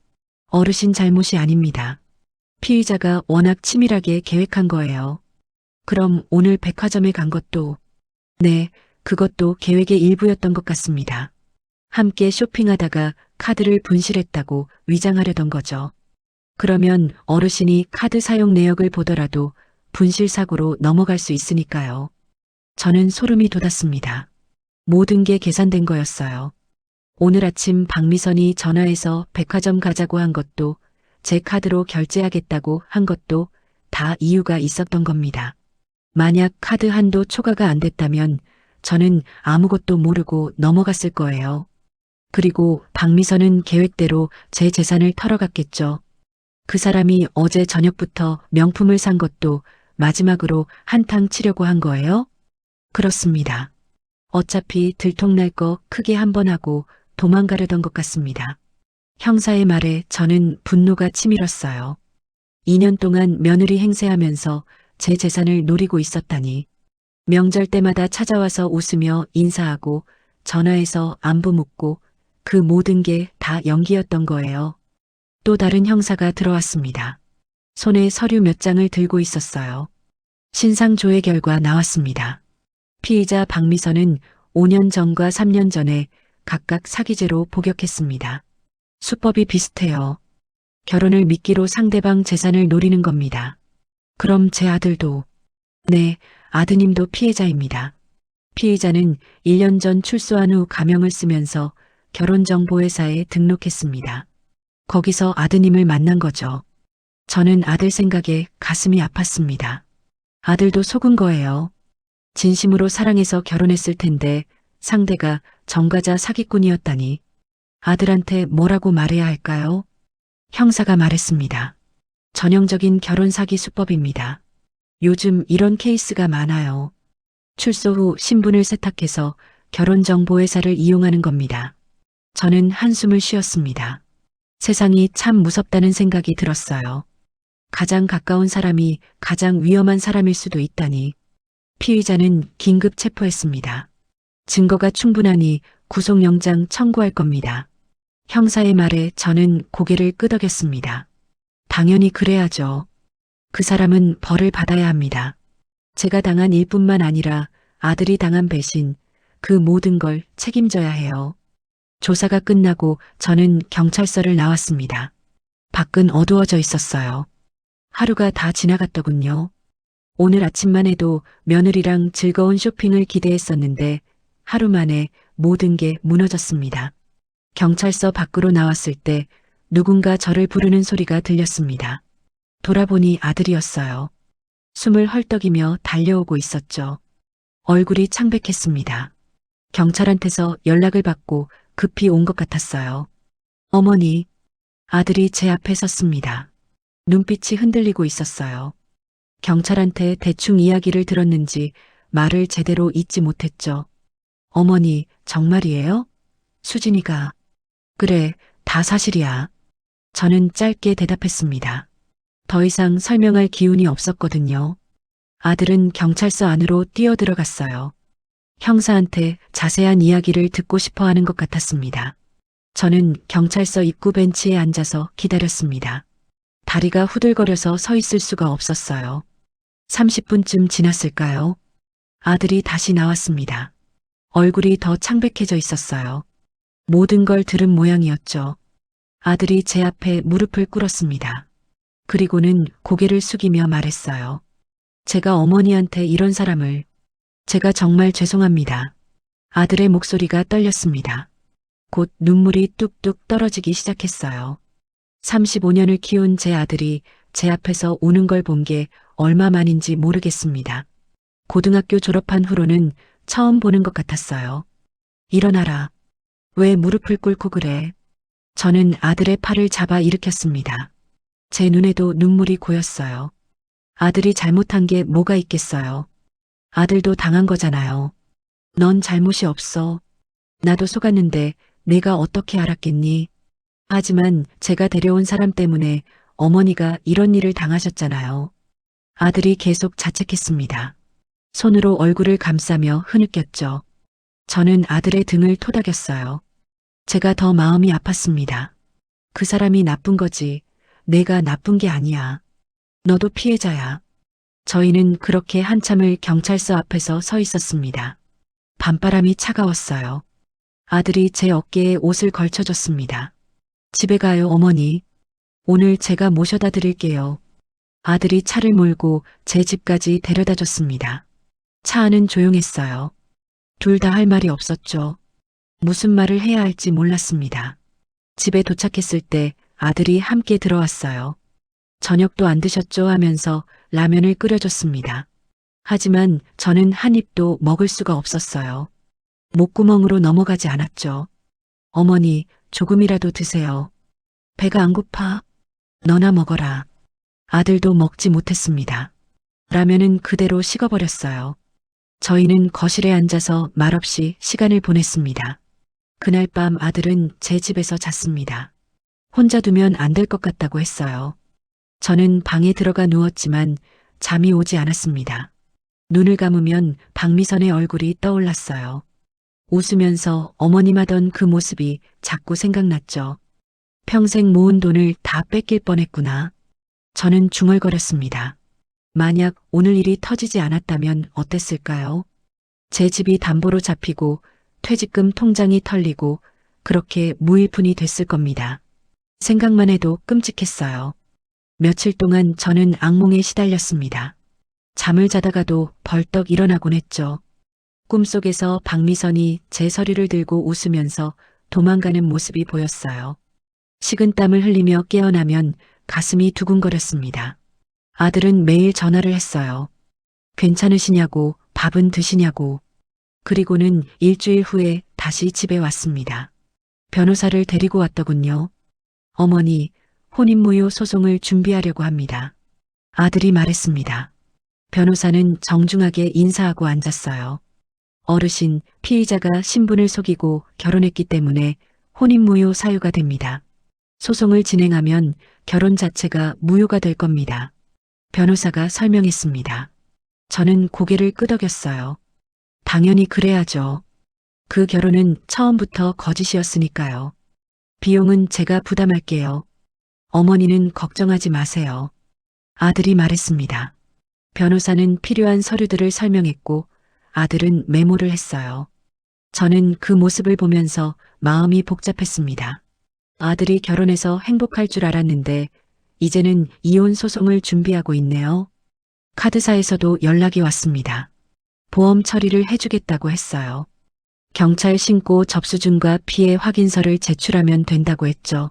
어르신 잘못이 아닙니다. 피의자가 워낙 치밀하게 계획한 거예요. 그럼 오늘 백화점에 간 것도, 네, 그것도 계획의 일부였던 것 같습니다. 함께 쇼핑하다가 카드를 분실했다고 위장하려던 거죠. 그러면 어르신이 카드 사용 내역을 보더라도 분실 사고로 넘어갈 수 있으니까요. 저는 소름이 돋았습니다. 모든 게 계산된 거였어요. 오늘 아침 박미선이 전화해서 백화점 가자고 한 것도 제 카드로 결제하겠다고 한 것도 다 이유가 있었던 겁니다. 만약 카드 한도 초과가 안 됐다면 저는 아무것도 모르고 넘어갔을 거예요. 그리고 박미선은 계획대로 제 재산을 털어갔겠죠. 그 사람이 어제 저녁부터 명품을 산 것도 마지막으로 한탕 치려고 한 거예요? 그렇습니다. 어차피 들통날 거 크게 한 번 하고 도망가려던 것 같습니다. 형사의 말에 저는 분노가 치밀었어요. 2년 동안 며느리 행세하면서 제 재산을 노리고 있었다니. 명절 때마다 찾아와서 웃으며 인사하고 전화해서 안부 묻고 그 모든 게 다 연기였던 거예요. 또 다른 형사가 들어왔습니다. 손에 서류 몇 장을 들고 있었어요. 신상 조회 결과 나왔습니다. 피의자 박미선은 5년 전과 3년 전에 각각 사기죄로 복역했습니다. 수법이 비슷해요. 결혼을 미끼로 상대방 재산을 노리는 겁니다. 그럼 제 아들도, 네, 아드님도 피해자입니다. 피의자는 1년 전 출소한 후 가명을 쓰면서 결혼정보회사에 등록했습니다. 거기서 아드님을 만난 거죠. 저는 아들 생각에 가슴이 아팠습니다. 아들도 속은 거예요. 진심으로 사랑해서 결혼했을 텐데 상대가 정가자 사기꾼이었다니. 아들한테 뭐라고 말해야 할까요? 형사가 말했습니다. 전형적인 결혼 사기 수법입니다. 요즘 이런 케이스가 많아요. 출소 후 신분을 세탁해서 결혼정보회사를 이용하는 겁니다. 저는 한숨을 쉬었습니다. 세상이 참 무섭다는 생각이 들었어요. 가장 가까운 사람이 가장 위험한 사람일 수도 있다니. 피의자는 긴급 체포했습니다. 증거가 충분하니 구속영장 청구할 겁니다. 형사의 말에 저는 고개를 끄덕였습니다. 당연히 그래야죠. 그 사람은 벌을 받아야 합니다. 제가 당한 일뿐만 아니라 아들이 당한 배신, 그 모든 걸 책임져야 해요. 조사가 끝나고 저는 경찰서를 나왔습니다. 밖은 어두워져 있었어요. 하루가 다 지나갔더군요. 오늘 아침만 해도 며느리랑 즐거운 쇼핑을 기대했었는데 하루 만에 모든 게 무너졌습니다. 경찰서 밖으로 나왔을 때 누군가 저를 부르는 소리가 들렸습니다. 돌아보니 아들이었어요. 숨을 헐떡이며 달려오고 있었죠. 얼굴이 창백했습니다. 경찰한테서 연락을 받고 급히 온 것 같았어요. 어머니, 아들이 제 앞에 섰습니다. 눈빛이 흔들리고 있었어요. 경찰한테 대충 이야기를 들었는지 말을 제대로 잇지 못했죠. 어머니, 정말이에요? 수진이가. 그래, 다 사실이야. 저는 짧게 대답했습니다. 더 이상 설명할 기운이 없었거든요. 아들은 경찰서 안으로 뛰어들어갔어요. 형사한테 자세한 이야기를 듣고 싶어 하는 것 같았습니다. 저는 경찰서 입구 벤치에 앉아서 기다렸습니다. 다리가 후들거려서 서 있을 수가 없었어요. 30분쯤 지났을까요? 아들이 다시 나왔습니다. 얼굴이 더 창백해져 있었어요. 모든 걸 들은 모양이었죠. 아들이 제 앞에 무릎을 꿇었습니다. 그리고는 고개를 숙이며 말했어요. 제가 어머니한테 이런 사람을 제가 정말 죄송합니다. 아들의 목소리가 떨렸습니다. 곧 눈물이 뚝뚝 떨어지기 시작했어요. 35년을 키운 제 아들이 제 앞에서 우는 걸 본 게 얼마만인지 모르겠습니다. 고등학교 졸업한 후로는 처음 보는 것 같았어요. 일어나라. 왜 무릎을 꿇고 그래? 저는 아들의 팔을 잡아 일으켰습니다. 제 눈에도 눈물이 고였어요. 아들이 잘못한 게 뭐가 있겠어요. 아들도 당한 거잖아요. 넌 잘못이 없어. 나도 속았는데 내가 어떻게 알았겠니? 하지만 제가 데려온 사람 때문에 어머니가 이런 일을 당하셨잖아요. 아들이 계속 자책했습니다. 손으로 얼굴을 감싸며 흐느꼈죠. 저는 아들의 등을 토닥였어요. 제가 더 마음이 아팠습니다. 그 사람이 나쁜 거지. 내가 나쁜 게 아니야. 너도 피해자야. 저희는 그렇게 한참을 경찰서 앞에서 서 있었습니다. 밤바람이 차가웠어요. 아들이 제 어깨에 옷을 걸쳐줬습니다. 집에 가요, 어머니. 오늘 제가 모셔다 드릴게요. 아들이 차를 몰고 제 집까지 데려다 줬습니다. 차 안은 조용했어요. 둘 다 할 말이 없었죠. 무슨 말을 해야 할지 몰랐습니다. 집에 도착했을 때 아들이 함께 들어왔어요. 저녁도 안 드셨죠 하면서 라면을 끓여줬습니다. 하지만 저는 한 입도 먹을 수가 없었어요. 목구멍으로 넘어가지 않았죠. 어머니, 조금이라도 드세요. 배가 안 고파? 너나 먹어라. 아들도 먹지 못했습니다. 라면은 그대로 식어버렸어요. 저희는 거실에 앉아서 말없이 시간을 보냈습니다. 그날 밤 아들은 제 집에서 잤습니다. 혼자 두면 안 될 것 같다고 했어요. 저는 방에 들어가 누웠지만 잠이 오지 않았습니다. 눈을 감으면 박미선의 얼굴이 떠올랐어요. 웃으면서 어머님 하던 그 모습이 자꾸 생각났죠. 평생 모은 돈을 다 뺏길 뻔했구나. 저는 중얼거렸습니다. 만약 오늘 일이 터지지 않았다면 어땠을까요? 제 집이 담보로 잡히고 퇴직금 통장이 털리고 그렇게 무일푼이 됐을 겁니다. 생각만 해도 끔찍했어요. 며칠 동안 저는 악몽에 시달렸습니다. 잠을 자다가도 벌떡 일어나곤 했죠. 꿈속에서 박미선이 제 서류를 들고 웃으면서 도망가는 모습이 보였어요. 식은땀을 흘리며 깨어나면 가슴이 두근거렸습니다. 아들은 매일 전화를 했어요. 괜찮으시냐고, 밥은 드시냐고. 그리고는 일주일 후에 다시 집에 왔습니다. 변호사를 데리고 왔더군요. 어머니, 혼인무효 소송을 준비하려고 합니다. 아들이 말했습니다. 변호사는 정중하게 인사하고 앉았어요. 어르신, 피의자가 신분을 속이고 결혼했기 때문에 혼인무효 사유가 됩니다. 소송을 진행하면 결혼 자체가 무효가 될 겁니다. 변호사가 설명했습니다. 저는 고개를 끄덕였어요. 당연히 그래야죠. 그 결혼은 처음부터 거짓이었으니까요. 비용은 제가 부담할게요. 어머니는 걱정하지 마세요. 아들이 말했습니다. 변호사는 필요한 서류들을 설명했고 아들은 메모를 했어요. 저는 그 모습을 보면서 마음이 복잡했습니다. 아들이 결혼해서 행복할 줄 알았는데 이제는 이혼 소송을 준비하고 있네요. 카드사에서도 연락이 왔습니다. 보험 처리를 해주겠다고 했어요. 경찰 신고 접수증과 피해 확인서를 제출하면 된다고 했죠.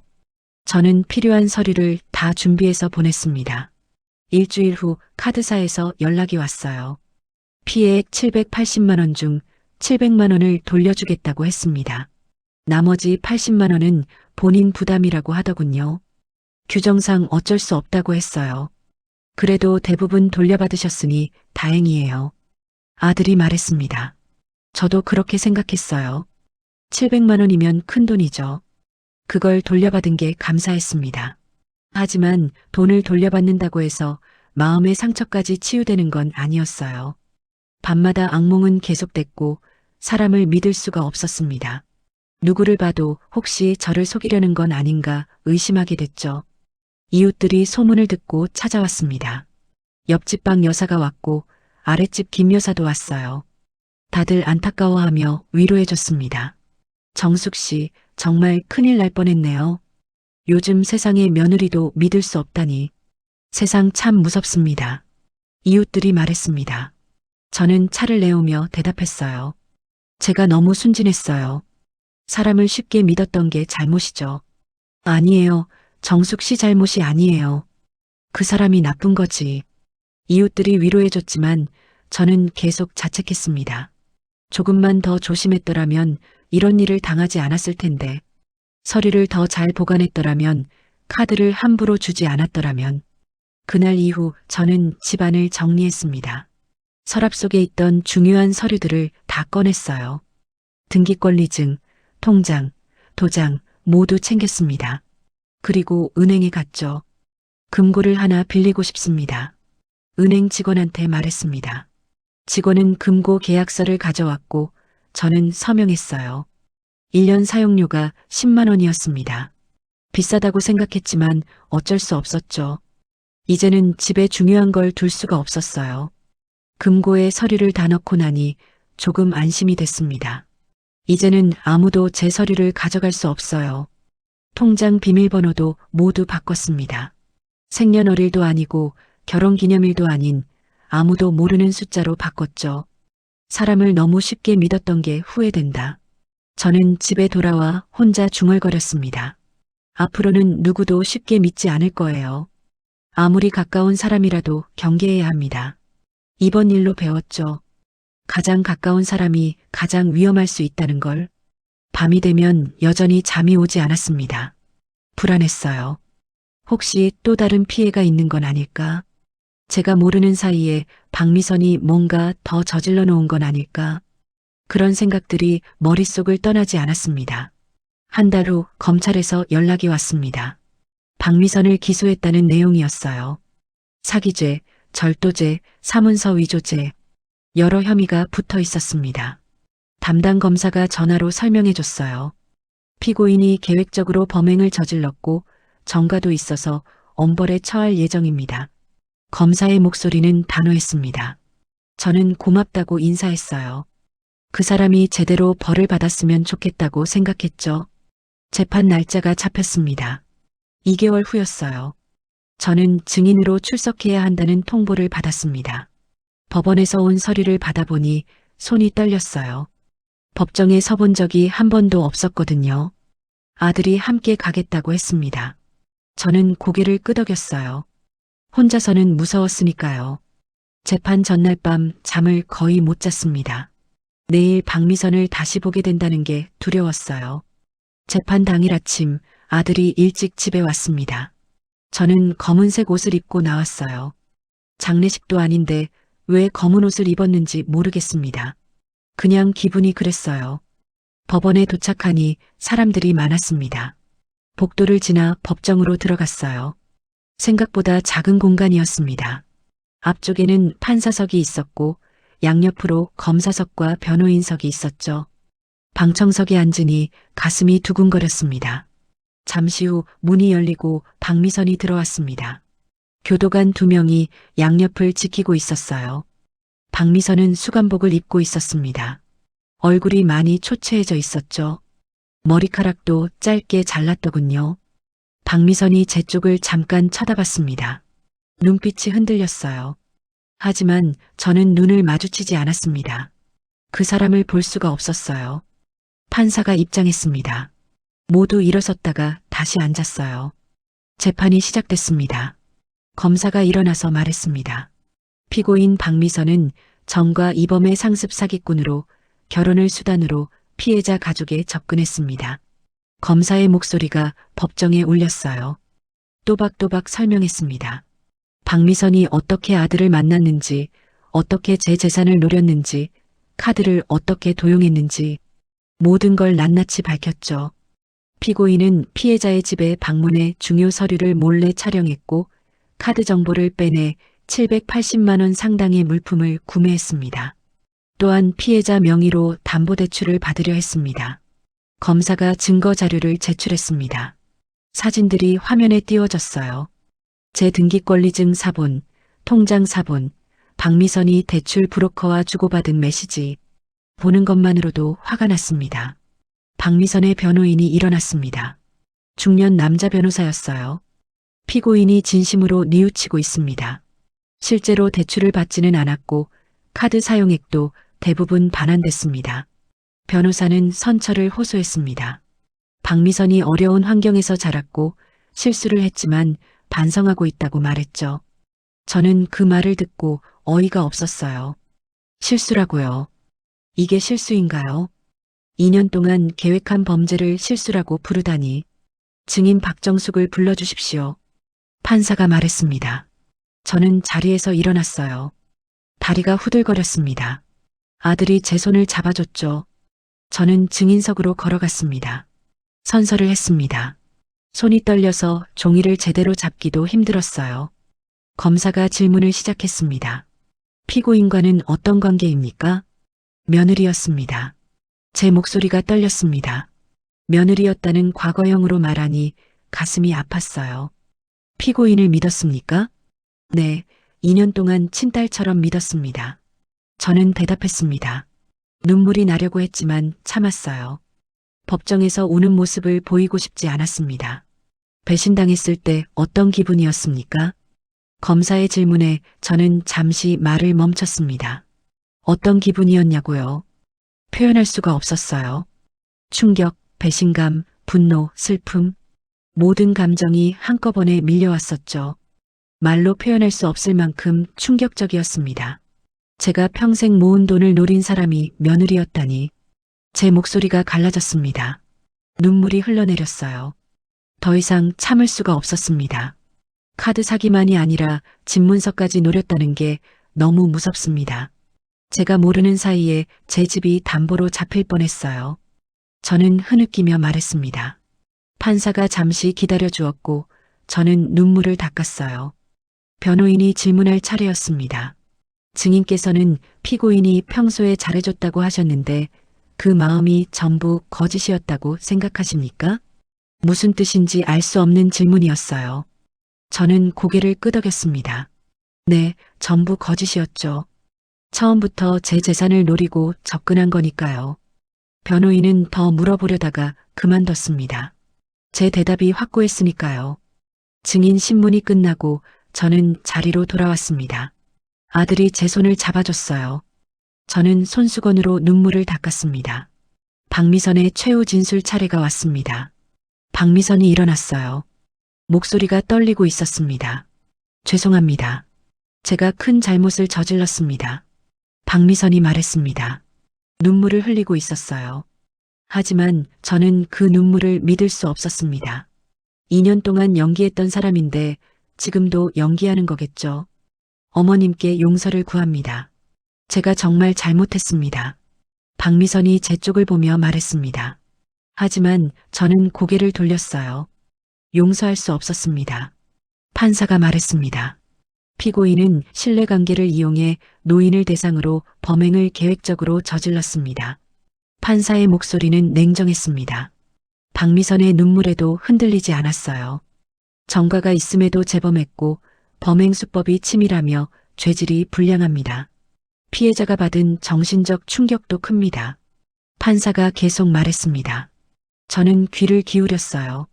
저는 필요한 서류를 다 준비해서 보냈습니다. 일주일 후 카드사에서 연락이 왔어요. 피해액 780만 원 중 700만 원을 돌려주겠다고 했습니다. 나머지 80만 원은 본인 부담이라고 하더군요. 규정상 어쩔 수 없다고 했어요. 그래도 대부분 돌려받으셨으니 다행이에요. 아들이 말했습니다. 저도 그렇게 생각했어요. 700만 원이면 큰 돈이죠. 그걸 돌려받은 게 감사했습니다. 하지만 돈을 돌려받는다고 해서 마음의 상처까지 치유되는 건 아니었어요. 밤마다 악몽은 계속됐고 사람을 믿을 수가 없었습니다. 누구를 봐도 혹시 저를 속이려는 건 아닌가 의심하게 됐죠. 이웃들이 소문을 듣고 찾아왔습니다. 옆집 방 여사가 왔고 아랫집 김 여사도 왔어요. 다들 안타까워하며 위로해줬습니다. 정숙 씨, 정말 큰일 날 뻔했네요. 요즘 세상의 며느리도 믿을 수 없다니. 세상 참 무섭습니다. 이웃들이 말했습니다. 저는 차를 내오며 대답했어요. 제가 너무 순진했어요. 사람을 쉽게 믿었던 게 잘못이죠. 아니에요. 정숙 씨 잘못이 아니에요. 그 사람이 나쁜 거지. 이웃들이 위로해줬지만 저는 계속 자책했습니다. 조금만 더 조심했더라면 이런 일을 당하지 않았을 텐데, 서류를 더 잘 보관했더라면, 카드를 함부로 주지 않았더라면. 그날 이후 저는 집안을 정리했습니다. 서랍 속에 있던 중요한 서류들을 다 꺼냈어요. 등기권리증, 통장, 도장 모두 챙겼습니다. 그리고 은행에 갔죠. 금고를 하나 빌리고 싶습니다. 은행 직원한테 말했습니다. 직원은 금고 계약서를 가져왔고 저는 서명했어요. 1년 사용료가 10만 원이었습니다. 비싸다고 생각했지만 어쩔 수 없었죠. 이제는 집에 중요한 걸 둘 수가 없었어요. 금고에 서류를 다 넣고 나니 조금 안심이 됐습니다. 이제는 아무도 제 서류를 가져갈 수 없어요. 통장 비밀번호도 모두 바꿨습니다. 생년월일도 아니고 결혼기념일도 아닌 아무도 모르는 숫자로 바꿨죠. 사람을 너무 쉽게 믿었던 게 후회된다. 저는 집에 돌아와 혼자 중얼거렸습니다. 앞으로는 누구도 쉽게 믿지 않을 거예요. 아무리 가까운 사람이라도 경계해야 합니다. 이번 일로 배웠죠. 가장 가까운 사람이 가장 위험할 수 있다는 걸. 밤이 되면 여전히 잠이 오지 않았습니다. 불안했어요. 혹시 또 다른 피해가 있는 건 아닐까? 제가 모르는 사이에 박미선이 뭔가 더 저질러 놓은 건 아닐까? 그런 생각들이 머릿속을 떠나지 않았습니다. 한 달 후 검찰에서 연락이 왔습니다. 박미선을 기소했다는 내용이었어요. 사기죄, 절도죄, 사문서 위조죄, 여러 혐의가 붙어 있었습니다. 담당 검사가 전화로 설명해 줬어요. 피고인이 계획적으로 범행을 저질렀고 정과도 있어서 엄벌에 처할 예정입니다. 검사의 목소리는 단호했습니다. 저는 고맙다고 인사했어요. 그 사람이 제대로 벌을 받았으면 좋겠다고 생각했죠. 재판 날짜가 잡혔습니다. 2개월 후였어요. 저는 증인으로 출석해야 한다는 통보를 받았습니다. 법원에서 온 서류를 받아보니 손이 떨렸어요. 법정에 서본 적이 한 번도 없었거든요. 아들이 함께 가겠다고 했습니다. 저는 고개를 끄덕였어요. 혼자서는 무서웠으니까요. 재판 전날 밤 잠을 거의 못 잤습니다. 내일 박미선을 다시 보게 된다는 게 두려웠어요. 재판 당일 아침 아들이 일찍 집에 왔습니다. 저는 검은색 옷을 입고 나왔어요. 장례식도 아닌데 왜 검은 옷을 입었는지 모르겠습니다. 그냥 기분이 그랬어요. 법원에 도착하니 사람들이 많았습니다. 복도를 지나 법정으로 들어갔어요. 생각보다 작은 공간이었습니다. 앞쪽에는 판사석이 있었고 양옆으로 검사석과 변호인석이 있었죠. 방청석에 앉으니 가슴이 두근거렸습니다. 잠시 후 문이 열리고 박미선이 들어왔습니다. 교도관 2명이 양옆을 지키고 있었어요. 박미선은 수감복을 입고 있었습니다. 얼굴이 많이 초췌해져 있었죠. 머리카락도 짧게 잘랐더군요. 박미선이 제 쪽을 잠깐 쳐다봤습니다. 눈빛이 흔들렸어요. 하지만 저는 눈을 마주치지 않았습니다. 그 사람을 볼 수가 없었어요. 판사가 입장했습니다. 모두 일어섰다가 다시 앉았어요. 재판이 시작됐습니다. 검사가 일어나서 말했습니다. 피고인 박미선은 전과 이범의 상습 사기꾼으로 결혼을 수단으로 피해자 가족에 접근했습니다. 검사의 목소리가 법정에 울렸어요. 또박또박 설명했습니다. 박미선이 어떻게 아들을 만났는지, 어떻게 제 재산을 노렸는지, 카드를 어떻게 도용했는지 모든 걸 낱낱이 밝혔죠. 피고인은 피해자의 집에 방문해 중요 서류를 몰래 촬영했고 카드 정보를 빼내 780만 원 상당의 물품을 구매했습니다. 또한 피해자 명의로 담보대출을 받으려 했습니다. 검사가 증거 자료를 제출했습니다. 사진들이 화면에 띄워졌어요. 제 등기권리증 사본, 통장 사본, 박미선이 대출 브로커와 주고받은 메시지, 보는 것만으로도 화가 났습니다. 박미선의 변호인이 일어났습니다. 중년 남자 변호사였어요. 피고인이 진심으로 뉘우치고 있습니다. 실제로 대출을 받지는 않았고 카드 사용액도 대부분 반환됐습니다. 변호사는 선처를 호소했습니다. 박미선이 어려운 환경에서 자랐고 실수를 했지만 반성하고 있다고 말했죠. 저는 그 말을 듣고 어이가 없었어요. 실수라고요. 이게 실수인가요? 2년 동안 계획한 범죄를 실수라고 부르다니. 증인 박정숙을 불러주십시오. 판사가 말했습니다. 저는 자리에서 일어났어요. 다리가 후들거렸습니다. 아들이 제 손을 잡아줬죠. 저는 증인석으로 걸어갔습니다. 선서를 했습니다. 손이 떨려서 종이를 제대로 잡기도 힘들었어요. 검사가 질문을 시작했습니다. 피고인과는 어떤 관계입니까? 며느리였습니다. 제 목소리가 떨렸습니다. 며느리였다는 과거형으로 말하니 가슴이 아팠어요. 피고인을 믿었습니까? 네, 2년 동안 친딸처럼 믿었습니다. 저는 대답했습니다. 눈물이 나려고 했지만 참았어요. 법정에서 우는 모습을 보이고 싶지 않았습니다. 배신당했을 때 어떤 기분이었습니까? 검사의 질문에 저는 잠시 말을 멈췄습니다. 어떤 기분이었냐고요? 표현할 수가 없었어요. 충격, 배신감, 분노, 슬픔, 모든 감정이 한꺼번에 밀려왔었죠. 말로 표현할 수 없을 만큼 충격적이었습니다. 제가 평생 모은 돈을 노린 사람이 며느리였다니. 제 목소리가 갈라졌습니다. 눈물이 흘러내렸어요. 더 이상 참을 수가 없었습니다. 카드 사기만이 아니라 집문서까지 노렸다는 게 너무 무섭습니다. 제가 모르는 사이에 제 집이 담보로 잡힐 뻔했어요. 저는 흐느끼며 말했습니다. 판사가 잠시 기다려 주었고 저는 눈물을 닦았어요. 변호인이 질문할 차례였습니다. 증인께서는 피고인이 평소에 잘해줬다고 하셨는데 그 마음이 전부 거짓이었다고 생각하십니까? 무슨 뜻인지 알 수 없는 질문이었어요. 저는 고개를 끄덕였습니다. 네, 전부 거짓이었죠. 처음부터 제 재산을 노리고 접근한 거니까요. 변호인은 더 물어보려다가 그만뒀습니다. 제 대답이 확고했으니까요. 증인 신문이 끝나고 저는 자리로 돌아왔습니다. 아들이 제 손을 잡아줬어요. 저는 손수건으로 눈물을 닦았습니다. 박미선의 최후 진술 차례가 왔습니다. 박미선이 일어났어요. 목소리가 떨리고 있었습니다. 죄송합니다. 제가 큰 잘못을 저질렀습니다. 박미선이 말했습니다. 눈물을 흘리고 있었어요. 하지만 저는 그 눈물을 믿을 수 없었습니다. 2년 동안 연기했던 사람인데 지금도 연기하는 거겠죠. 어머님께 용서를 구합니다. 제가 정말 잘못했습니다. 박미선이 제 쪽을 보며 말했습니다. 하지만 저는 고개를 돌렸어요. 용서할 수 없었습니다. 판사가 말했습니다. 피고인은 신뢰관계를 이용해 노인을 대상으로 범행을 계획적으로 저질렀습니다. 판사의 목소리는 냉정했습니다. 박미선의 눈물에도 흔들리지 않았어요. 전과가 있음에도 재범했고 범행 수법이 치밀하며 죄질이 불량합니다. 피해자가 받은 정신적 충격도 큽니다. 판사가 계속 말했습니다. 저는 귀를 기울였어요.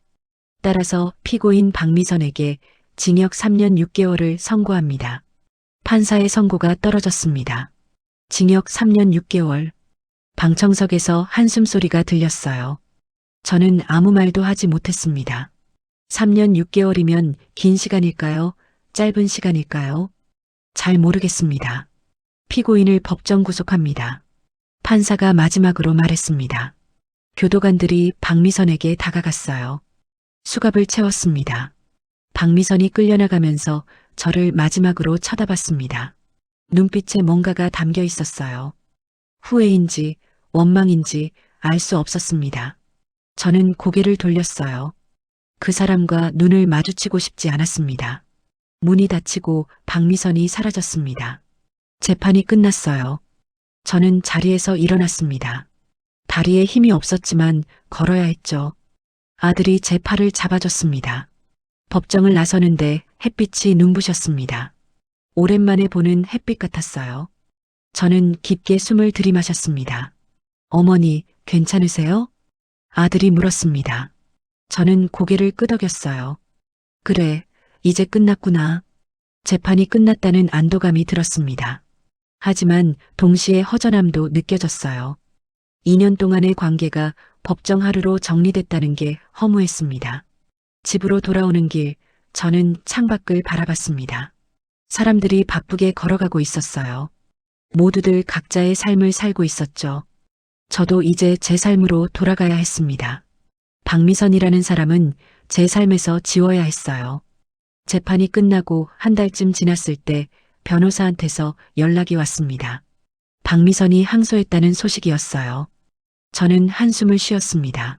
따라서 피고인 박미선에게 징역 3년 6개월을 선고합니다. 판사의 선고가 떨어졌습니다. 징역 3년 6개월. 방청석에서 한숨소리가 들렸어요. 저는 아무 말도 하지 못했습니다. 3년 6개월이면 긴 시간일까요? 짧은 시간일까요? 잘 모르겠습니다. 피고인을 법정 구속합니다. 판사가 마지막으로 말했습니다. 교도관들이 박미선에게 다가갔어요. 수갑을 채웠습니다. 박미선이 끌려나가면서 저를 마지막으로 쳐다봤습니다. 눈빛에 뭔가가 담겨 있었어요. 후회인지 원망인지 알 수 없었습니다. 저는 고개를 돌렸어요. 그 사람과 눈을 마주치고 싶지 않았습니다. 문이 닫히고 박미선이 사라졌습니다. 재판이 끝났어요. 저는 자리에서 일어났습니다. 다리에 힘이 없었지만 걸어야 했죠. 아들이 제 팔을 잡아줬습니다. 법정을 나서는데 햇빛이 눈부셨습니다. 오랜만에 보는 햇빛 같았어요. 저는 깊게 숨을 들이마셨습니다. 어머니, 괜찮으세요? 아들이 물었습니다. 저는 고개를 끄덕였어요. 그래, 이제 끝났구나. 재판이 끝났다는 안도감이 들었습니다. 하지만 동시에 허전함도 느껴졌어요. 2년 동안의 관계가 법정 하루로 정리됐다는 게 허무했습니다. 집으로 돌아오는 길, 저는 창밖을 바라봤습니다. 사람들이 바쁘게 걸어가고 있었어요. 모두들 각자의 삶을 살고 있었죠. 저도 이제 제 삶으로 돌아가야 했습니다. 박미선이라는 사람은 제 삶에서 지워야 했어요. 재판이 끝나고 한 달쯤 지났을 때 변호사한테서 연락이 왔습니다. 박미선이 항소했다는 소식이었어요. 저는 한숨을 쉬었습니다.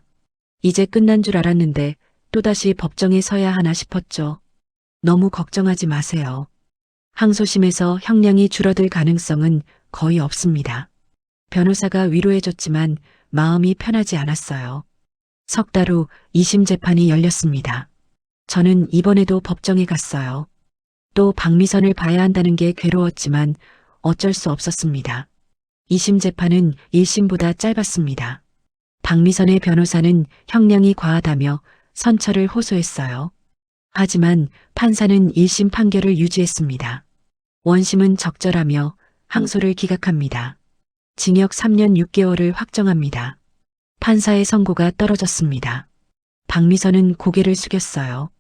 이제 끝난 줄 알았는데 또다시 법정에 서야 하나 싶었죠. 너무 걱정하지 마세요. 항소심에서 형량이 줄어들 가능성은 거의 없습니다. 변호사가 위로해줬지만 마음이 편하지 않았어요. 석 달 후 2심 재판이 열렸습니다. 저는 이번에도 법정에 갔어요. 또 박미선을 봐야 한다는 게 괴로웠지만 어쩔 수 없었습니다. 2심 재판은 1심보다 짧았습니다. 박미선의 변호사는 형량이 과하다며 선처를 호소했어요. 하지만 판사는 1심 판결을 유지했습니다. 원심은 적절하며 항소를 기각합니다. 징역 3년 6개월을 확정합니다. 판사의 선고가 떨어졌습니다. 박미선은 고개를 숙였어요.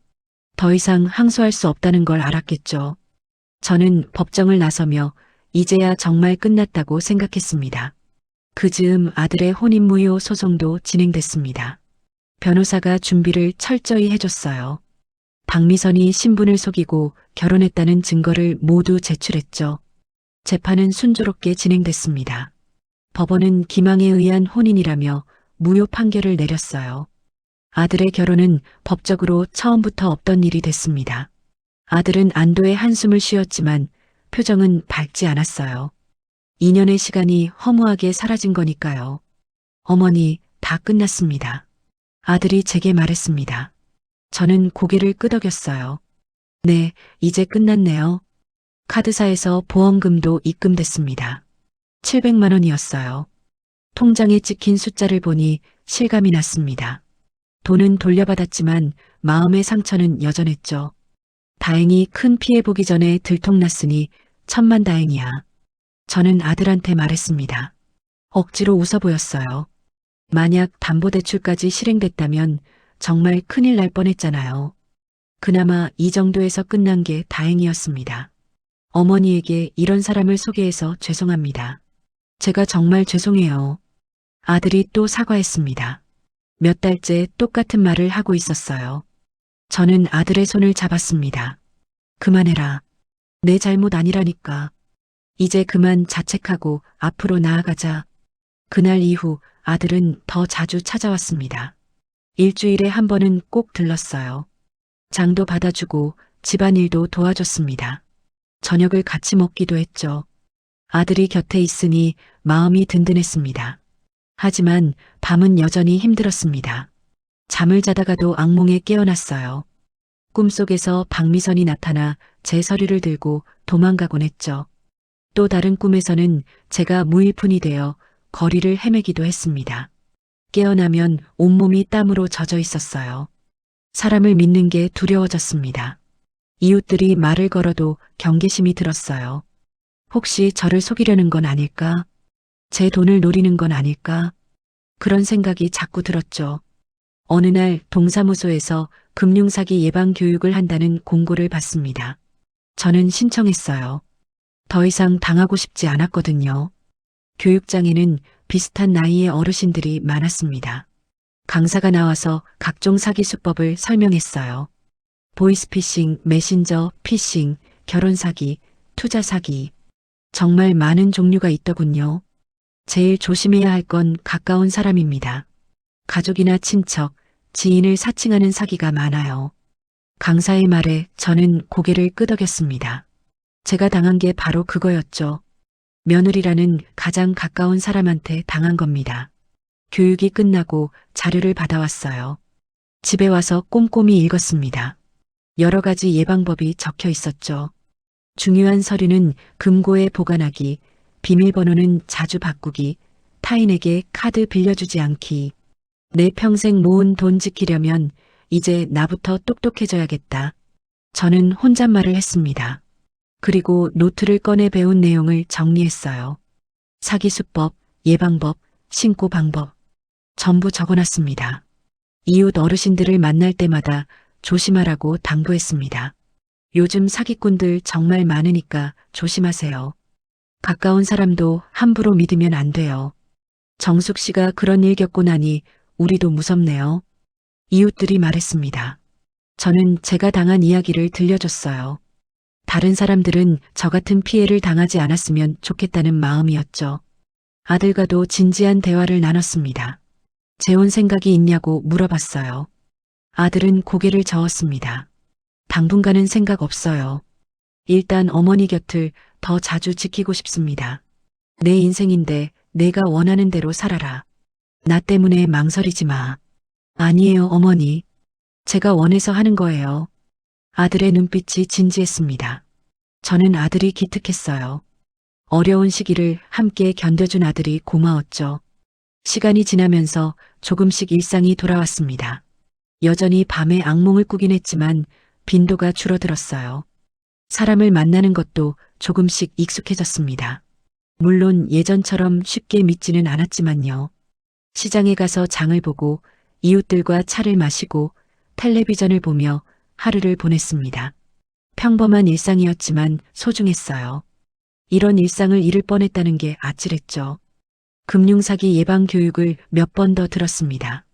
더 이상 항소할 수 없다는 걸 알았겠죠. 저는 법정을 나서며 이제야 정말 끝났다고 생각했습니다. 그 즈음 아들의 혼인무효 소송도 진행됐습니다. 변호사가 준비를 철저히 해줬어요. 박미선이 신분을 속이고 결혼했다는 증거를 모두 제출했죠. 재판은 순조롭게 진행됐습니다. 법원은 기망에 의한 혼인이라며 무효 판결을 내렸어요. 아들의 결혼은 법적으로 처음부터 없던 일이 됐습니다. 아들은 안도의 한숨을 쉬었지만 표정은 밝지 않았어요. 2년의 시간이 허무하게 사라진 거니까요. 어머니, 다 끝났습니다. 아들이 제게 말했습니다. 저는 고개를 끄덕였어요. 네, 이제 끝났네요. 카드사에서 보험금도 입금됐습니다. 700만 원이었어요. 통장에 찍힌 숫자를 보니 실감이 났습니다. 돈은 돌려받았지만 마음의 상처는 여전했죠. 다행히 큰 피해 보기 전에 들통났으니 천만다행이야. 저는 아들한테 말했습니다. 억지로 웃어 보였어요. 만약 담보대출까지 실행됐다면 정말 큰일 날 뻔했잖아요. 그나마 이 정도에서 끝난 게 다행이었습니다. 어머니에게 이런 사람을 소개해서 죄송합니다. 제가 정말 죄송해요. 아들이 또 사과했습니다. 몇 달째 똑같은 말을 하고 있었어요. 저는 아들의 손을 잡았습니다. 그만해라. 내 잘못 아니라니까. 이제 그만 자책하고 앞으로 나아가자. 그날 이후 아들은 더 자주 찾아왔습니다. 일주일에 한 번은 꼭 들렀어요. 장도 받아주고 집안일도 도와줬습니다. 저녁을 같이 먹기도 했죠. 아들이 곁에 있으니 마음이 든든했습니다. 하지만 밤은 여전히 힘들었습니다. 잠을 자다가도 악몽에 깨어났어요. 꿈속에서 박미선이 나타나 제 서류를 들고 도망가곤 했죠. 또 다른 꿈에서는 제가 무일푼이 되어 거리를 헤매기도 했습니다. 깨어나면 온몸이 땀으로 젖어 있었어요. 사람을 믿는 게 두려워졌습니다. 이웃들이 말을 걸어도 경계심이 들었어요. 혹시 저를 속이려는 건 아닐까? 제 돈을 노리는 건 아닐까? 그런 생각이 자꾸 들었죠. 어느 날 동사무소에서 금융사기 예방 교육을 한다는 공고를 받습니다. 저는 신청했어요. 더 이상 당하고 싶지 않았거든요. 교육장에는 비슷한 나이의 어르신들이 많았습니다. 강사가 나와서 각종 사기 수법을 설명했어요. 보이스피싱, 메신저, 피싱, 결혼사기, 투자사기. 정말 많은 종류가 있더군요. 제일 조심해야 할 건 가까운 사람입니다. 가족이나 친척, 지인을 사칭하는 사기가 많아요. 강사의 말에 저는 고개를 끄덕였습니다. 제가 당한 게 바로 그거였죠. 며느리라는 가장 가까운 사람한테 당한 겁니다. 교육이 끝나고 자료를 받아왔어요. 집에 와서 꼼꼼히 읽었습니다. 여러 가지 예방법이 적혀 있었죠. 중요한 서류는 금고에 보관하기, 비밀번호는 자주 바꾸기, 타인에게 카드 빌려주지 않기. 내 평생 모은 돈 지키려면 이제 나부터 똑똑해져야겠다. 저는 혼잣말을 했습니다. 그리고 노트를 꺼내 배운 내용을 정리했어요. 사기 수법, 예방법, 신고 방법. 전부 적어놨습니다. 이웃 어르신들을 만날 때마다 조심하라고 당부했습니다. 요즘 사기꾼들 정말 많으니까 조심하세요. 가까운 사람도 함부로 믿으면 안 돼요. 정숙 씨가 그런 일 겪고 나니 우리도 무섭네요. 이웃들이 말했습니다. 저는 제가 당한 이야기를 들려줬어요. 다른 사람들은 저 같은 피해를 당하지 않았으면 좋겠다는 마음이었죠. 아들과도 진지한 대화를 나눴습니다. 재혼 생각이 있냐고 물어봤어요. 아들은 고개를 저었습니다. 당분간은 생각 없어요. 일단 어머니 곁을 더 자주 지키고 싶습니다. 내 인생인데 내가 원하는 대로 살아라. 나 때문에 망설이지 마. 아니에요, 어머니. 제가 원해서 하는 거예요. 아들의 눈빛이 진지했습니다. 저는 아들이 기특했어요. 어려운 시기를 함께 견뎌준 아들이 고마웠죠. 시간이 지나면서 조금씩 일상이 돌아왔습니다. 여전히 밤에 악몽을 꾸긴 했지만 빈도가 줄어들었어요. 사람을 만나는 것도 조금씩 익숙해졌습니다. 물론 예전처럼 쉽게 믿지는 않았지만요. 시장에 가서 장을 보고 이웃들과 차를 마시고 텔레비전을 보며 하루를 보냈습니다. 평범한 일상이었지만 소중했어요. 이런 일상을 잃을 뻔했다는 게 아찔했죠. 금융사기 예방 교육을 몇 번 더 들었습니다.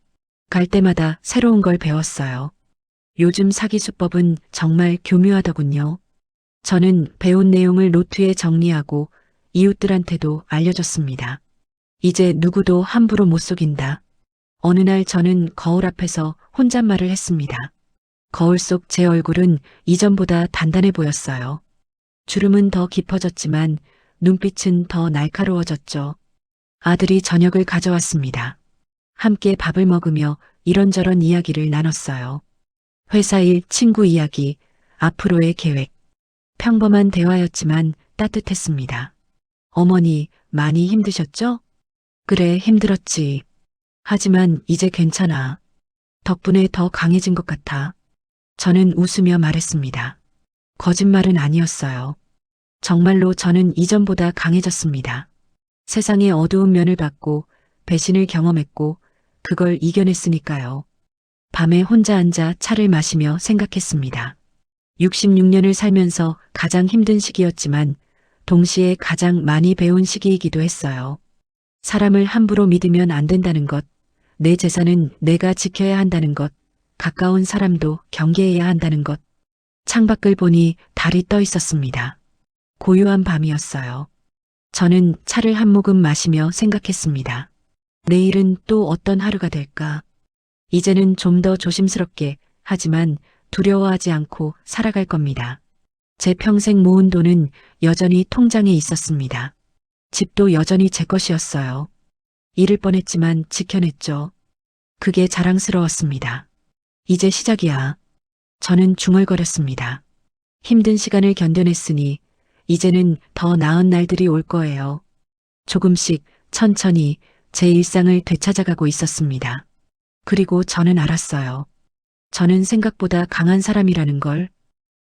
갈 때마다 새로운 걸 배웠어요. 요즘 사기 수법은 정말 교묘하더군요. 저는 배운 내용을 노트에 정리하고 이웃들한테도 알려줬습니다. 이제 누구도 함부로 못 속인다. 어느 날 저는 거울 앞에서 혼잣말을 했습니다. 거울 속 제 얼굴은 이전보다 단단해 보였어요. 주름은 더 깊어졌지만 눈빛은 더 날카로워졌죠. 아들이 저녁을 가져왔습니다. 함께 밥을 먹으며 이런저런 이야기를 나눴어요. 회사 일, 친구 이야기, 앞으로의 계획. 평범한 대화였지만 따뜻했습니다. 어머니, 많이 힘드셨죠? 그래, 힘들었지. 하지만 이제 괜찮아. 덕분에 더 강해진 것 같아. 저는 웃으며 말했습니다. 거짓말은 아니었어요. 정말로 저는 이전보다 강해졌습니다. 세상의 어두운 면을 봤고 배신을 경험했고 그걸 이겨냈으니까요. 밤에 혼자 앉아 차를 마시며 생각했습니다. 66년을 살면서 가장 힘든 시기였지만 동시에 가장 많이 배운 시기이기도 했어요. 사람을 함부로 믿으면 안 된다는 것, 내 재산은 내가 지켜야 한다는 것, 가까운 사람도 경계해야 한다는 것. 창밖을 보니 달이 떠 있었습니다. 고요한 밤이었어요. 저는 차를 한 모금 마시며 생각했습니다. 내일은 또 어떤 하루가 될까? 이제는 좀 더 조심스럽게 하지만 두려워하지 않고 살아갈 겁니다. 제 평생 모은 돈은 여전히 통장에 있었습니다. 집도 여전히 제 것이었어요. 잃을 뻔했지만 지켜냈죠. 그게 자랑스러웠습니다. 이제 시작이야. 저는 중얼거렸습니다. 힘든 시간을 견뎌냈으니 이제는 더 나은 날들이 올 거예요. 조금씩 천천히 제 일상을 되찾아가고 있었습니다. 그리고 저는 알았어요. 저는 생각보다 강한 사람이라는 걸.